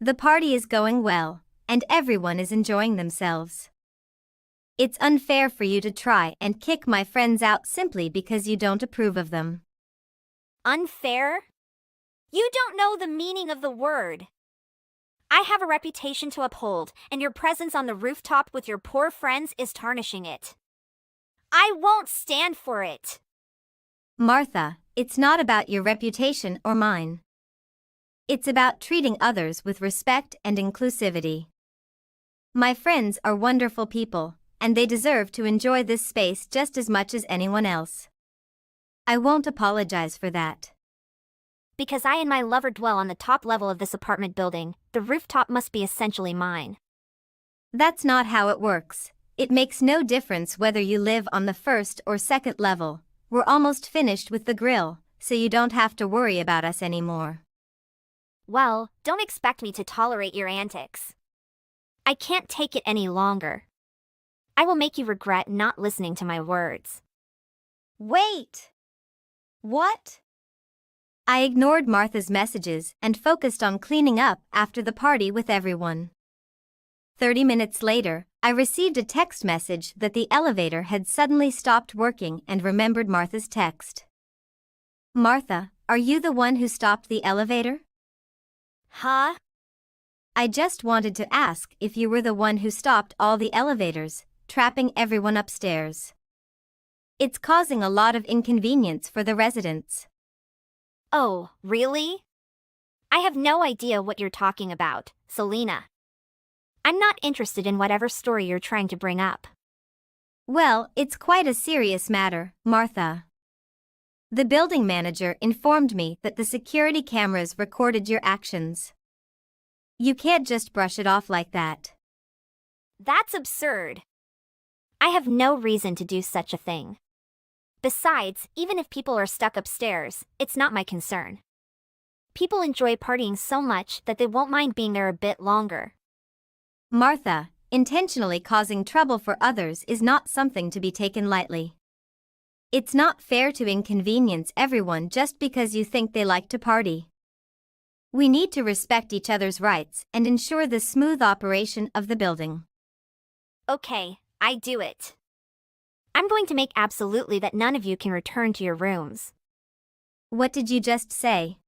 The party is going well, and everyone is enjoying themselves. It's unfair for you to try and kick my friends out simply because you don't approve of them. Unfair? You don't know the meaning of the word. I have a reputation to uphold, and your presence on the rooftop with your poor friends is tarnishing it. I won't stand for it. Martha, it's not about your reputation or mine. It's about treating others with respect and inclusivity. My friends are wonderful people, and they deserve to enjoy this space just as much as anyone else. I won't apologize for that. Because I and my lover dwell on the top level of this apartment building, the rooftop must be essentially mine. That's not how it works. It makes no difference whether you live on the first or second level. We're almost finished with the grill, so you don't have to worry about us anymore. Well, don't expect me to tolerate your antics. I can't take it any longer. I will make you regret not listening to my words. Wait! What? I ignored Martha's messages and focused on cleaning up after the party with everyone. 30 minutes later, I received a text message that the elevator had suddenly stopped working and remembered Martha's text. Martha, are you the one who stopped the elevator? Huh? I just wanted to ask if you were the one who stopped all the elevators, trapping everyone upstairs. It's causing a lot of inconvenience for the residents. Oh, really? I have no idea what you're talking about, Selena. I'm not interested in whatever story you're trying to bring up. Well, it's quite a serious matter, Martha. The building manager informed me that the security cameras recorded your actions. You can't just brush it off like that. That's absurd. I have no reason to do such a thing. Besides, even if people are stuck upstairs, it's not my concern. People enjoy partying so much that they won't mind being there a bit longer. Martha, intentionally causing trouble for others is not something to be taken lightly. It's not fair to inconvenience everyone just because you think they like to party. We need to respect each other's rights and ensure the smooth operation of the building. Okay, I do it. I'm going to make absolutely that none of you can return to your rooms. What did you just say?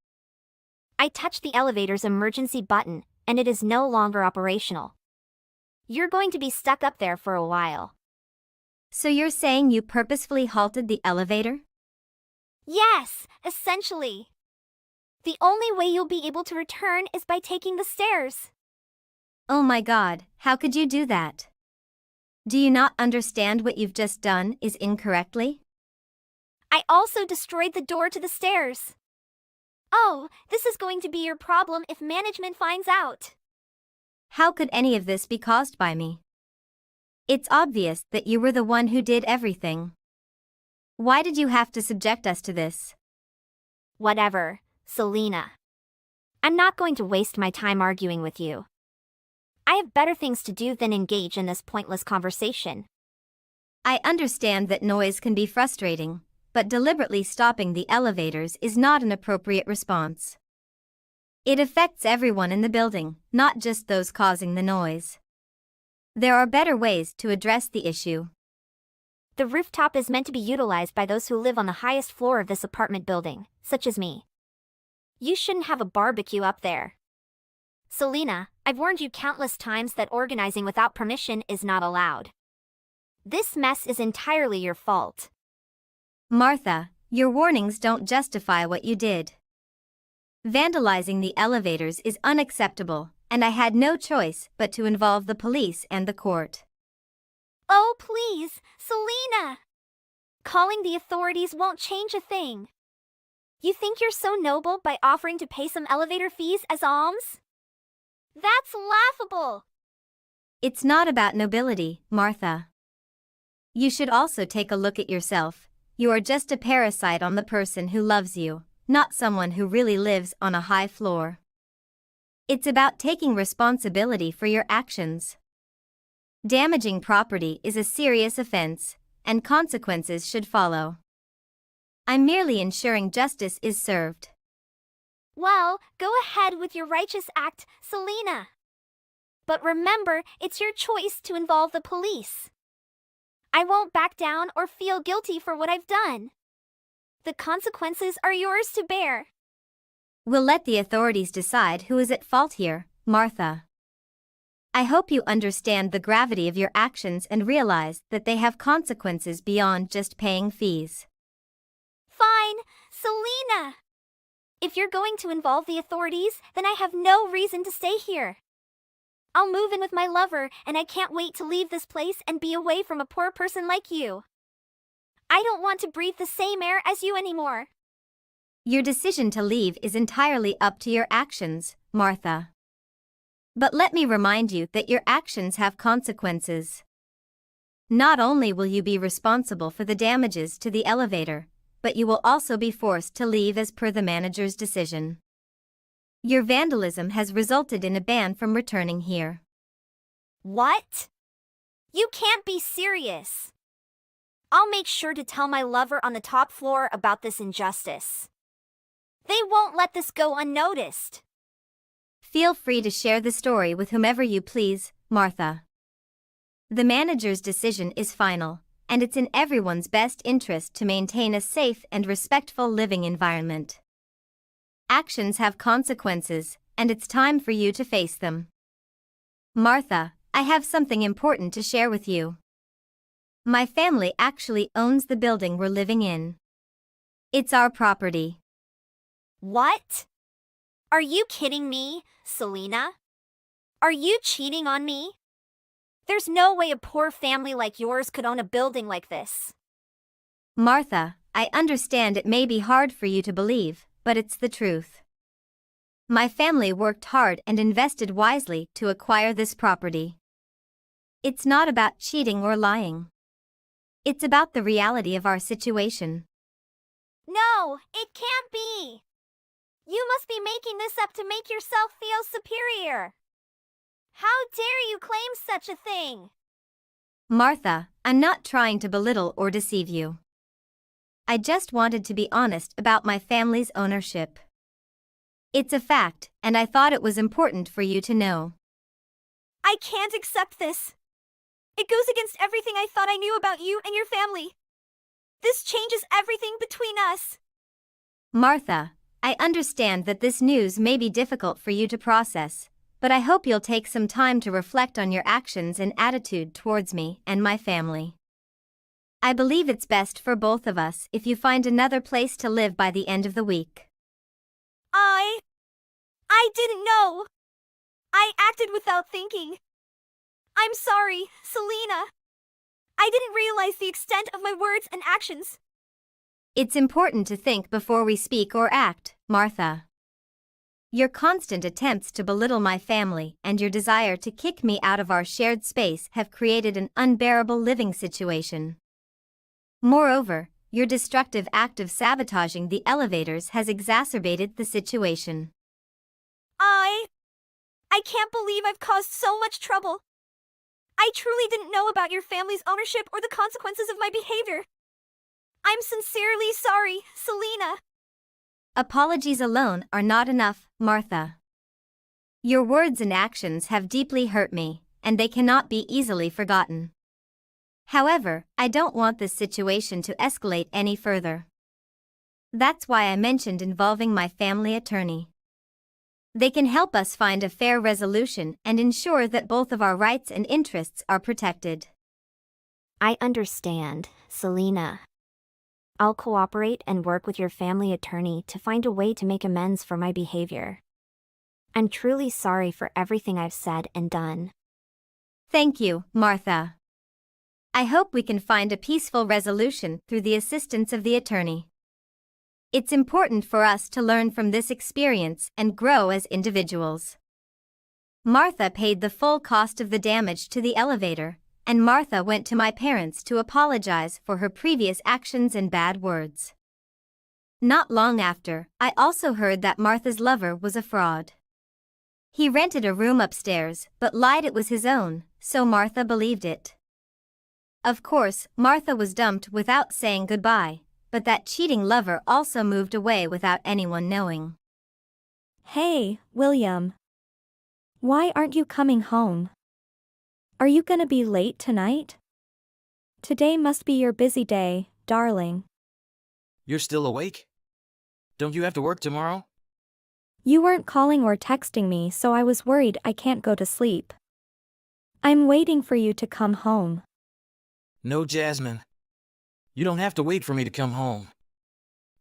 I touched the elevator's emergency button, and it is no longer operational. You're going to be stuck up there for a while. So you're saying you purposefully halted the elevator? Yes, essentially. The only way you'll be able to return is by taking the stairs. Oh my God, how could you do that? Do you not understand what you've just done is incorrectly? I also destroyed the door to the stairs. Oh, this is going to be your problem if management finds out. How could any of this be caused by me? It's obvious that you were the one who did everything. Why did you have to subject us to this? Whatever, Selena. I'm not going to waste my time arguing with you. I have better things to do than engage in this pointless conversation. I understand that noise can be frustrating, but deliberately stopping the elevators is not an appropriate response. It affects everyone in the building, not just those causing the noise. There are better ways to address the issue. The rooftop is meant to be utilized by those who live on the highest floor of this apartment building, such as me. You shouldn't have a barbecue up there. Selena, I've warned you countless times that organizing without permission is not allowed. This mess is entirely your fault. Martha, your warnings don't justify what you did. Vandalizing the elevators is unacceptable, and I had no choice but to involve the police and the court. Oh, please, Selena! Calling the authorities won't change a thing. You think you're so noble by offering to pay some elevator fees as alms? That's laughable! It's not about nobility, Martha. You should also take a look at yourself. You are just a parasite on the person who loves you, not someone who really lives on a high floor. It's about taking responsibility for your actions. Damaging property is a serious offense, and consequences should follow. I'm merely ensuring justice is served. Well, go ahead with your righteous act, Selena. But remember, it's your choice to involve the police. I won't back down or feel guilty for what I've done. The consequences are yours to bear. We'll let the authorities decide who is at fault here, Martha. I hope you understand the gravity of your actions and realize that they have consequences beyond just paying fees. Fine, Selena. If you're going to involve the authorities, then I have no reason to stay here. I'll move in with my lover, and I can't wait to leave this place and be away from a poor person like you. I don't want to breathe the same air as you anymore. Your decision to leave is entirely up to your actions, Martha. But let me remind you that your actions have consequences. Not only will you be responsible for the damages to the elevator, but you will also be forced to leave as per the manager's decision. Your vandalism has resulted in a ban from returning here. What? You can't be serious. I'll make sure to tell my lover on the top floor about this injustice. They won't let this go unnoticed. Feel free to share the story with whomever you please, Martha. The manager's decision is final, and it's in everyone's best interest to maintain a safe and respectful living environment. Actions have consequences, and it's time for you to face them. Martha, I have something important to share with you. My family actually owns the building we're living in. It's our property. What? Are you kidding me, Selena? Are you cheating on me? There's no way a poor family like yours could own a building like this. Martha, I understand it may be hard for you to believe, but it's the truth. My family worked hard and invested wisely to acquire this property. It's not about cheating or lying. It's about the reality of our situation. No, it can't be. You must be making this up to make yourself feel superior. How dare you claim such a thing? Martha, I'm not trying to belittle or deceive you. I just wanted to be honest about my family's ownership. It's a fact, and I thought it was important for you to know. I can't accept this. It goes against everything I thought I knew about you and your family. This changes everything between us. Martha, I understand that this news may be difficult for you to process, but I hope you'll take some time to reflect on your actions and attitude towards me and my family. I believe it's best for both of us if you find another place to live by the end of the week. I didn't know. I acted without thinking. I'm sorry, Selena. I didn't realize the extent of my words and actions. It's important to think before we speak or act, Martha. Your constant attempts to belittle my family and your desire to kick me out of our shared space have created an unbearable living situation. Moreover, your destructive act of sabotaging the elevators has exacerbated the situation. I can't believe I've caused so much trouble. I truly didn't know about your family's ownership or the consequences of my behavior. I'm sincerely sorry, Selena. Apologies alone are not enough, Martha. Your words and actions have deeply hurt me, and they cannot be easily forgotten. However, I don't want this situation to escalate any further. That's why I mentioned involving my family attorney. They can help us find a fair resolution and ensure that both of our rights and interests are protected. I understand, Selena. I'll cooperate and work with your family attorney to find a way to make amends for my behavior. I'm truly sorry for everything I've said and done. Thank you, Martha. I hope we can find a peaceful resolution through the assistance of the attorney. It's important for us to learn from this experience and grow as individuals. Martha paid the full cost of the damage to the elevator, and Martha went to my parents to apologize for her previous actions and bad words. Not long after, I also heard that Martha's lover was a fraud. He rented a room upstairs but lied it was his own, so Martha believed it. Of course, Martha was dumped without saying goodbye, but that cheating lover also moved away without anyone knowing. Hey, William. Why aren't you coming home? Are you gonna be late tonight? Today must be your busy day, darling. You're still awake? Don't you have to work tomorrow? You weren't calling or texting me, so I was worried I can't go to sleep. I'm waiting for you to come home. No, Jasmine. You don't have to wait for me to come home.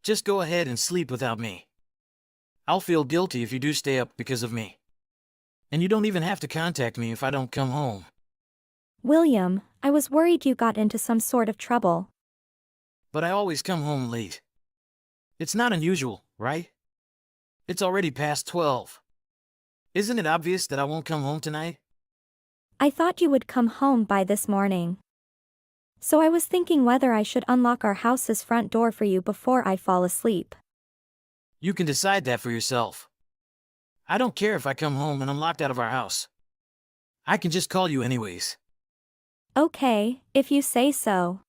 Just go ahead and sleep without me. I'll feel guilty if you do stay up because of me. And you don't even have to contact me if I don't come home. William, I was worried you got into some sort of trouble. But I always come home late. It's not unusual, right? It's already past 12. Isn't it obvious that I won't come home tonight? I thought you would come home by this morning. So I was thinking whether I should unlock our house's front door for you before I fall asleep. You can decide that for yourself. I don't care if I come home and I'm locked out of our house. I can just call you anyways. Okay, if you say so.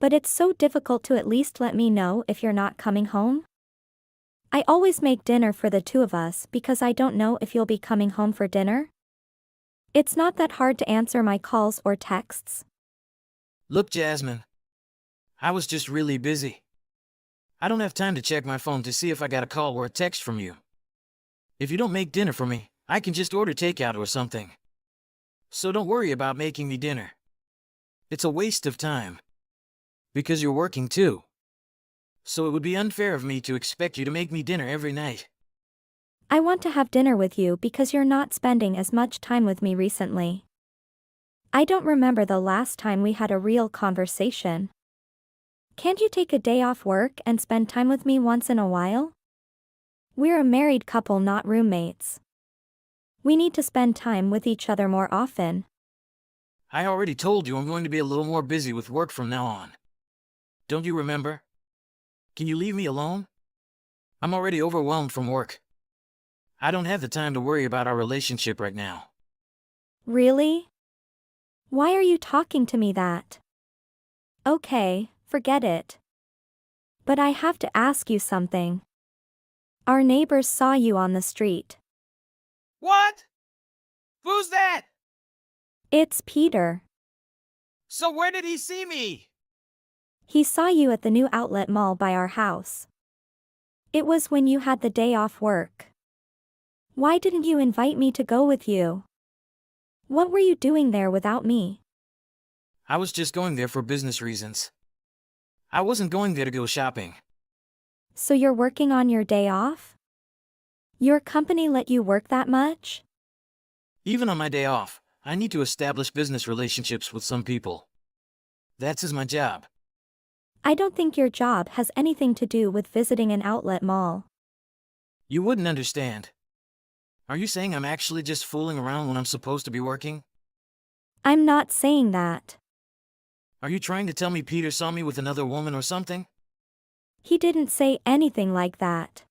But it's so difficult to at least let me know if you're not coming home. I always make dinner for the two of us because I don't know if you'll be coming home for dinner. It's not that hard to answer my calls or texts. Look, Jasmine. I was just really busy. I don't have time to check my phone to see if I got a call or a text from you. If you don't make dinner for me, I can just order takeout or something. So don't worry about making me dinner. It's a waste of time. Because you're working too. So it would be unfair of me to expect you to make me dinner every night. I want to have dinner with you because you're not spending as much time with me recently. I don't remember the last time we had a real conversation. Can't you take a day off work and spend time with me once in a while? We're a married couple, not roommates. We need to spend time with each other more often. I already told you I'm going to be a little more busy with work from now on. Don't you remember? Can you leave me alone? I'm already overwhelmed from work. I don't have the time to worry about our relationship right now. Really? Why are you talking to me that? Okay, forget it. But I have to ask you something. Our neighbors saw you on the street. What? Who's that? It's Peter. So where did he see me? He saw you at the new outlet mall by our house. It was when you had the day off work. Why didn't you invite me to go with you? What were you doing there without me? I was just going there for business reasons. I wasn't going there to go shopping. So you're working on your day off? Your company let you work that much? Even on my day off, I need to establish business relationships with some people. That's my job. I don't think your job has anything to do with visiting an outlet mall. You wouldn't understand. Are you saying I'm actually just fooling around when I'm supposed to be working? I'm not saying that. Are you trying to tell me Peter saw me with another woman or something? He didn't say anything like that.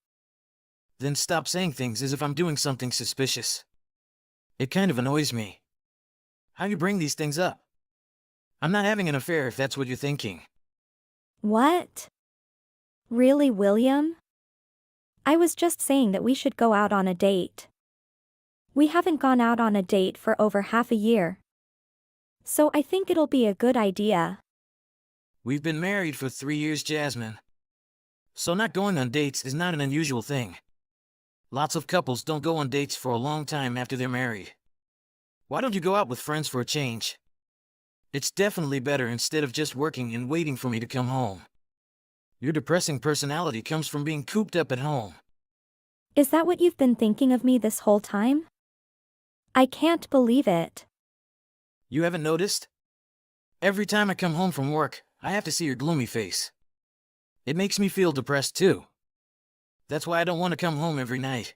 Then stop saying things as if I'm doing something suspicious. It kind of annoys me. How you bring these things up? I'm not having an affair if that's what you're thinking. What? Really, William? I was just saying that we should go out on a date. We haven't gone out on a date for over half a year. So I think it'll be a good idea. We've been married for 3 years, Jasmine. So not going on dates is not an unusual thing. Lots of couples don't go on dates for a long time after they're married. Why don't you go out with friends for a change? It's definitely better instead of just working and waiting for me to come home. Your depressing personality comes from being cooped up at home. Is that what you've been thinking of me this whole time? I can't believe it. You haven't noticed? Every time I come home from work, I have to see your gloomy face. It makes me feel depressed too. That's why I don't want to come home every night.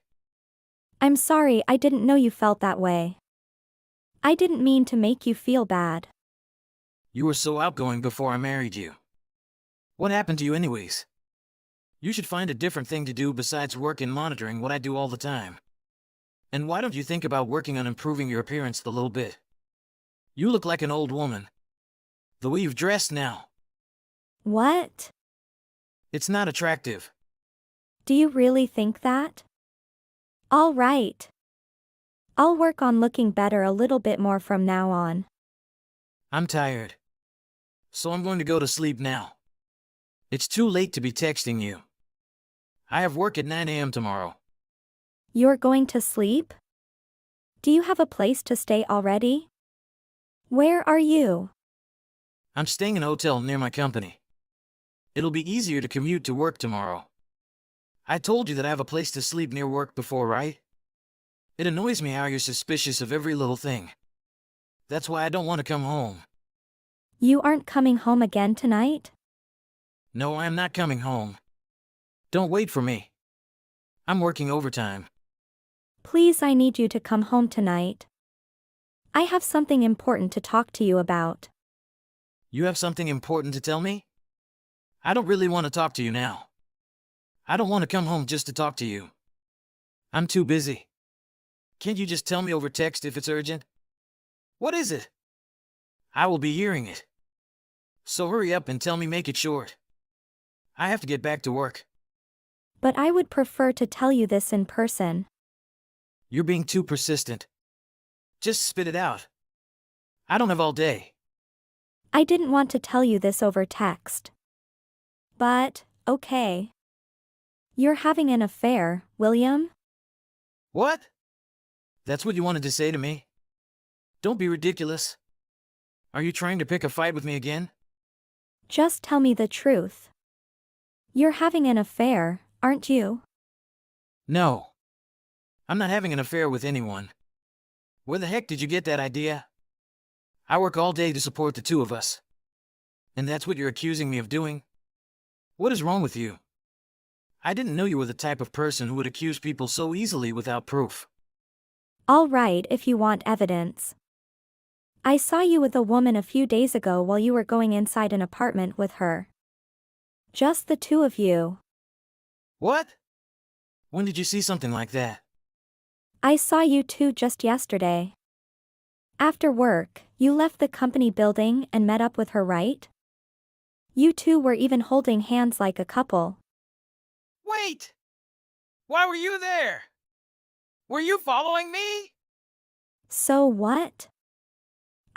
I'm sorry, I didn't know you felt that way. I didn't mean to make you feel bad. You were so outgoing before I married you. What happened to you anyways? You should find a different thing to do besides work and monitoring what I do all the time. And why don't you think about working on improving your appearance a little bit? You look like an old woman. The way you've dressed now. What? It's not attractive. Do you really think that? All right. I'll work on looking better a little bit more from now on. I'm tired. So I'm going to go to sleep now. It's too late to be texting you. I have work at 9 a.m. tomorrow. You're going to sleep? Do you have a place to stay already? Where are you? I'm staying in a hotel near my company. It'll be easier to commute to work tomorrow. I told you that I have a place to sleep near work before, right? It annoys me how you're suspicious of every little thing. That's why I don't want to come home. You aren't coming home again tonight? No, I'm not coming home. Don't wait for me. I'm working overtime. Please, I need you to come home tonight. I have something important to talk to you about. You have something important to tell me? I don't really want to talk to you now. I don't want to come home just to talk to you. I'm too busy. Can't you just tell me over text if it's urgent? What is it? I will be hearing it. So hurry up and tell me, make it short. I have to get back to work. But I would prefer to tell you this in person. You're being too persistent. Just spit it out. I don't have all day. I didn't want to tell you this over text. But, okay. You're having an affair, William? What? That's what you wanted to say to me? Don't be ridiculous. Are you trying to pick a fight with me again? Just tell me the truth. You're having an affair, aren't you? No. I'm not having an affair with anyone. Where the heck did you get that idea? I work all day to support the two of us. And that's what you're accusing me of doing? What is wrong with you? I didn't know you were the type of person who would accuse people so easily without proof. All right, if you want evidence. I saw you with a woman a few days ago while you were going inside an apartment with her. Just the two of you. What? When did you see something like that? I saw you two just yesterday. After work, you left the company building and met up with her, right? You two were even holding hands like a couple. Wait! Why were you there? Were you following me? So what?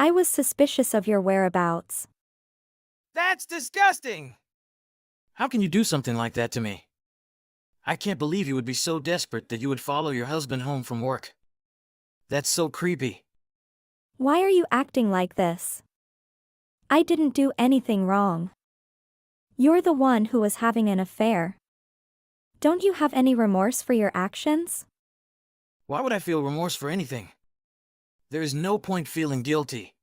I was suspicious of your whereabouts. That's disgusting! How can you do something like that to me? I can't believe you would be so desperate that you would follow your husband home from work. That's so creepy. Why are you acting like this? I didn't do anything wrong. You're the one who was having an affair. Don't you have any remorse for your actions? Why would I feel remorse for anything? There is no point feeling guilty.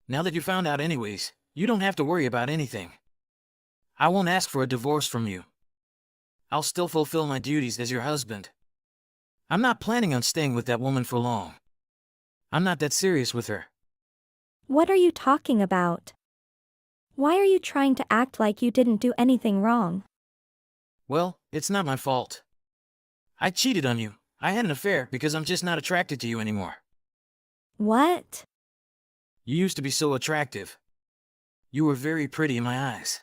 Now that you found out anyways, you don't have to worry about anything. I won't ask for a divorce from you. I'll still fulfill my duties as your husband. I'm not planning on staying with that woman for long. I'm not that serious with her. What are you talking about? Why are you trying to act like you didn't do anything wrong? Well, it's not my fault. I cheated on you. I had an affair because I'm just not attracted to you anymore. What? You used to be so attractive. You were very pretty in my eyes.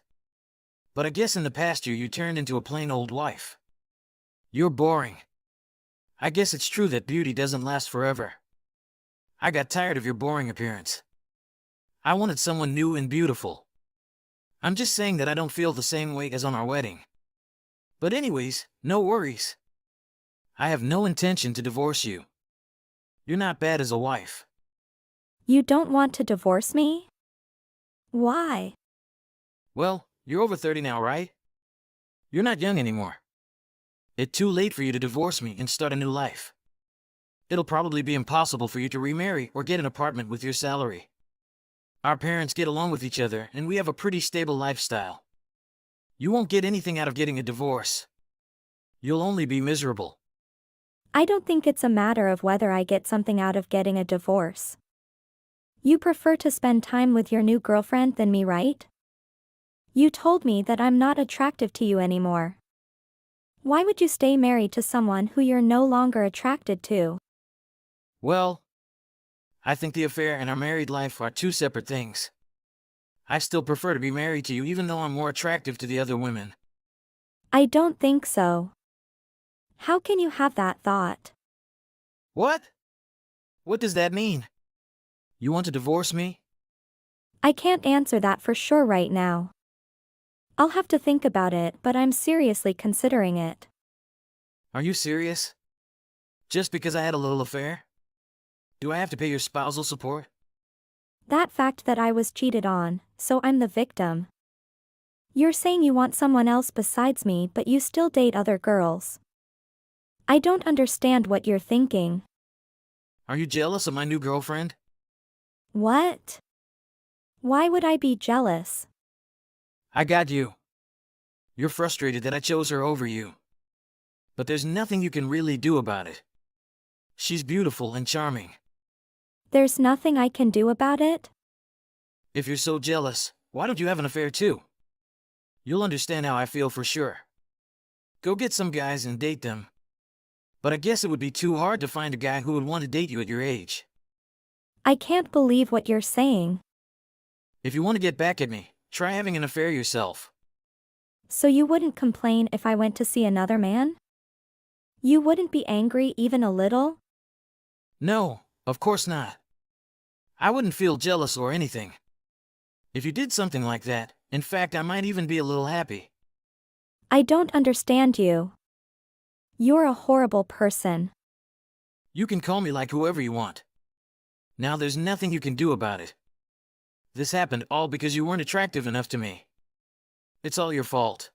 But I guess in the past year you turned into a plain old wife. You're boring. I guess it's true that beauty doesn't last forever. I got tired of your boring appearance. I wanted someone new and beautiful. I'm just saying that I don't feel the same way as on our wedding. But anyways, no worries. I have no intention to divorce you. You're not bad as a wife. You don't want to divorce me? Why? Well, you're over 30 now, right? You're not young anymore. It's too late for you to divorce me and start a new life. It'll probably be impossible for you to remarry or get an apartment with your salary. Our parents get along with each other and we have a pretty stable lifestyle. You won't get anything out of getting a divorce. You'll only be miserable. I don't think it's a matter of whether I get something out of getting a divorce. You prefer to spend time with your new girlfriend than me, right? You told me that I'm not attractive to you anymore. Why would you stay married to someone who you're no longer attracted to? Well, I think the affair and our married life are two separate things. I still prefer to be married to you even though I'm more attractive to the other women. I don't think so. How can you have that thought? What? What does that mean? You want to divorce me? I can't answer that for sure right now. I'll have to think about it, but I'm seriously considering it. Are you serious? Just because I had a little affair? Do I have to pay your spousal support? That fact that I was cheated on, so I'm the victim. You're saying you want someone else besides me, but you still date other girls. I don't understand what you're thinking. Are you jealous of my new girlfriend? What? Why would I be jealous? I got you. You're frustrated that I chose her over you. But there's nothing you can really do about it. She's beautiful and charming. There's nothing I can do about it? If you're so jealous, why don't you have an affair too? You'll understand how I feel for sure. Go get some guys and date them. But I guess it would be too hard to find a guy who would want to date you at your age. I can't believe what you're saying. If you want to get back at me, try having an affair yourself. So you wouldn't complain if I went to see another man? You wouldn't be angry even a little? No, of course not. I wouldn't feel jealous or anything. If you did something like that, in fact, I might even be a little happy. I don't understand you. You're a horrible person. You can call me like whoever you want. Now there's nothing you can do about it. This happened all because you weren't attractive enough to me. It's all your fault.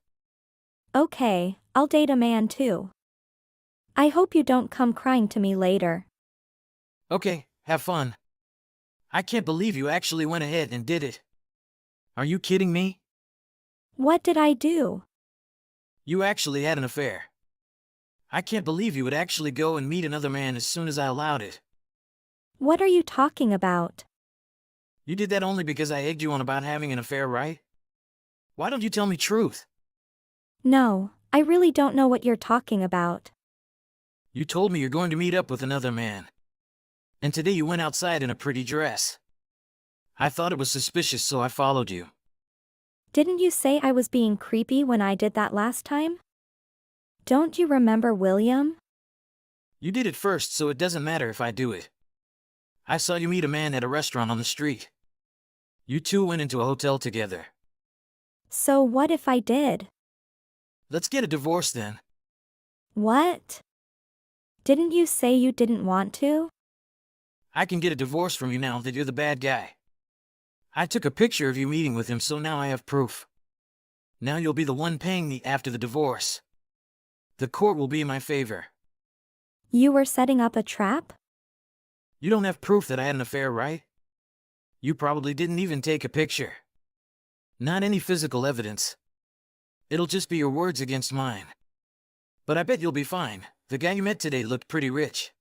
Okay, I'll date a man too. I hope you don't come crying to me later. Okay, have fun. I can't believe you actually went ahead and did it. Are you kidding me? What did I do? You actually had an affair. I can't believe you would actually go and meet another man as soon as I allowed it. What are you talking about? You did that only because I egged you on about having an affair, right? Why don't you tell me truth? No, I really don't know what you're talking about. You told me you're going to meet up with another man. And today you went outside in a pretty dress. I thought it was suspicious, so I followed you. Didn't you say I was being creepy when I did that last time? Don't you remember, William? You did it first, so it doesn't matter if I do it. I saw you meet a man at a restaurant on the street. You two went into a hotel together. So what if I did? Let's get a divorce then. What? Didn't you say you didn't want to? I can get a divorce from you now that you're the bad guy. I took a picture of you meeting with him, so now I have proof. Now you'll be the one paying me after the divorce. The court will be in my favor. You were setting up a trap? You don't have proof that I had an affair, right? You probably didn't even take a picture. Not any physical evidence. It'll just be your words against mine. But I bet you'll be fine. The guy you met today looked pretty rich.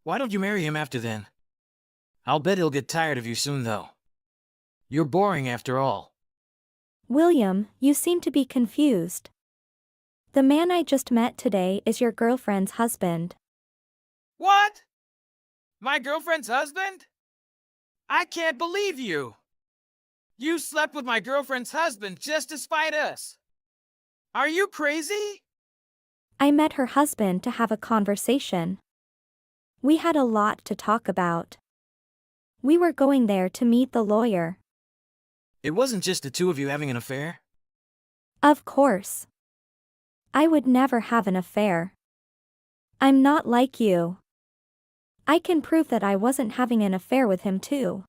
Why don't you marry him after then? I'll bet he'll get tired of you soon, though. You're boring after all. William, you seem to be confused. The man I just met today is your girlfriend's husband. What? My girlfriend's husband? I can't believe you! You slept with my girlfriend's husband just to spite us! Are you crazy? I met her husband to have a conversation. We had a lot to talk about. We were going there to meet the lawyer. It wasn't just the two of you having an affair? Of course. I would never have an affair. I'm not like you. I can prove that I wasn't having an affair with him too.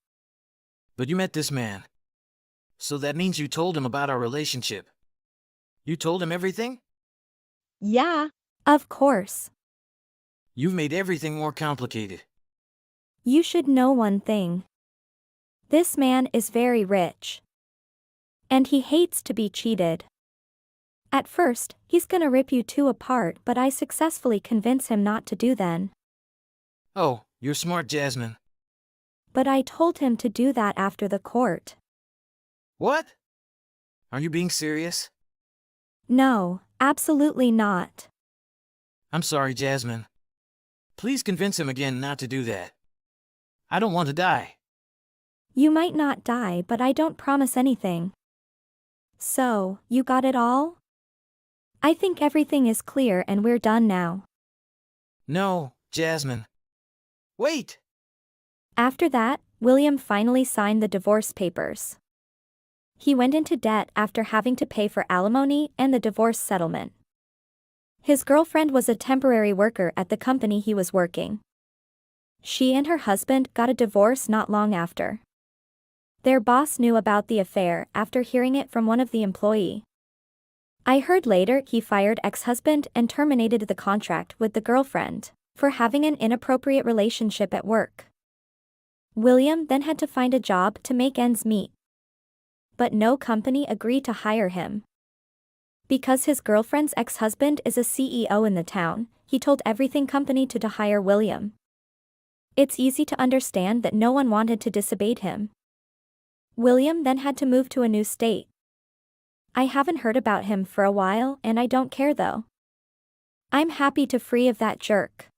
But you met this man. So that means you told him about our relationship. You told him everything? Yeah. Of course. You've made everything more complicated. You should know one thing. This man is very rich. And he hates to be cheated. At first, he's gonna rip you two apart, but I successfully convince him not to do then. Oh, you're smart, Jasmine. But I told him to do that after the court. What? Are you being serious? No, absolutely not. I'm sorry, Jasmine. Please convince him again not to do that. I don't want to die. You might not die, but I don't promise anything. So, you got it all? I think everything is clear and we're done now. No, Jasmine. Wait! After that, William finally signed the divorce papers. He went into debt after having to pay for alimony and the divorce settlement. His girlfriend was a temporary worker at the company he was working. She and her husband got a divorce not long after. Their boss knew about the affair after hearing it from one of the employees. I heard later he fired ex-husband and terminated the contract with the girlfriend for having an inappropriate relationship at work. William then had to find a job to make ends meet. But no company agreed to hire him. Because his girlfriend's ex-husband is a CEO in the town, he told everything company to hire William. It's easy to understand that no one wanted to disobey him. William then had to move to a new state. I haven't heard about him for a while and I don't care though. I'm happy to free of that jerk.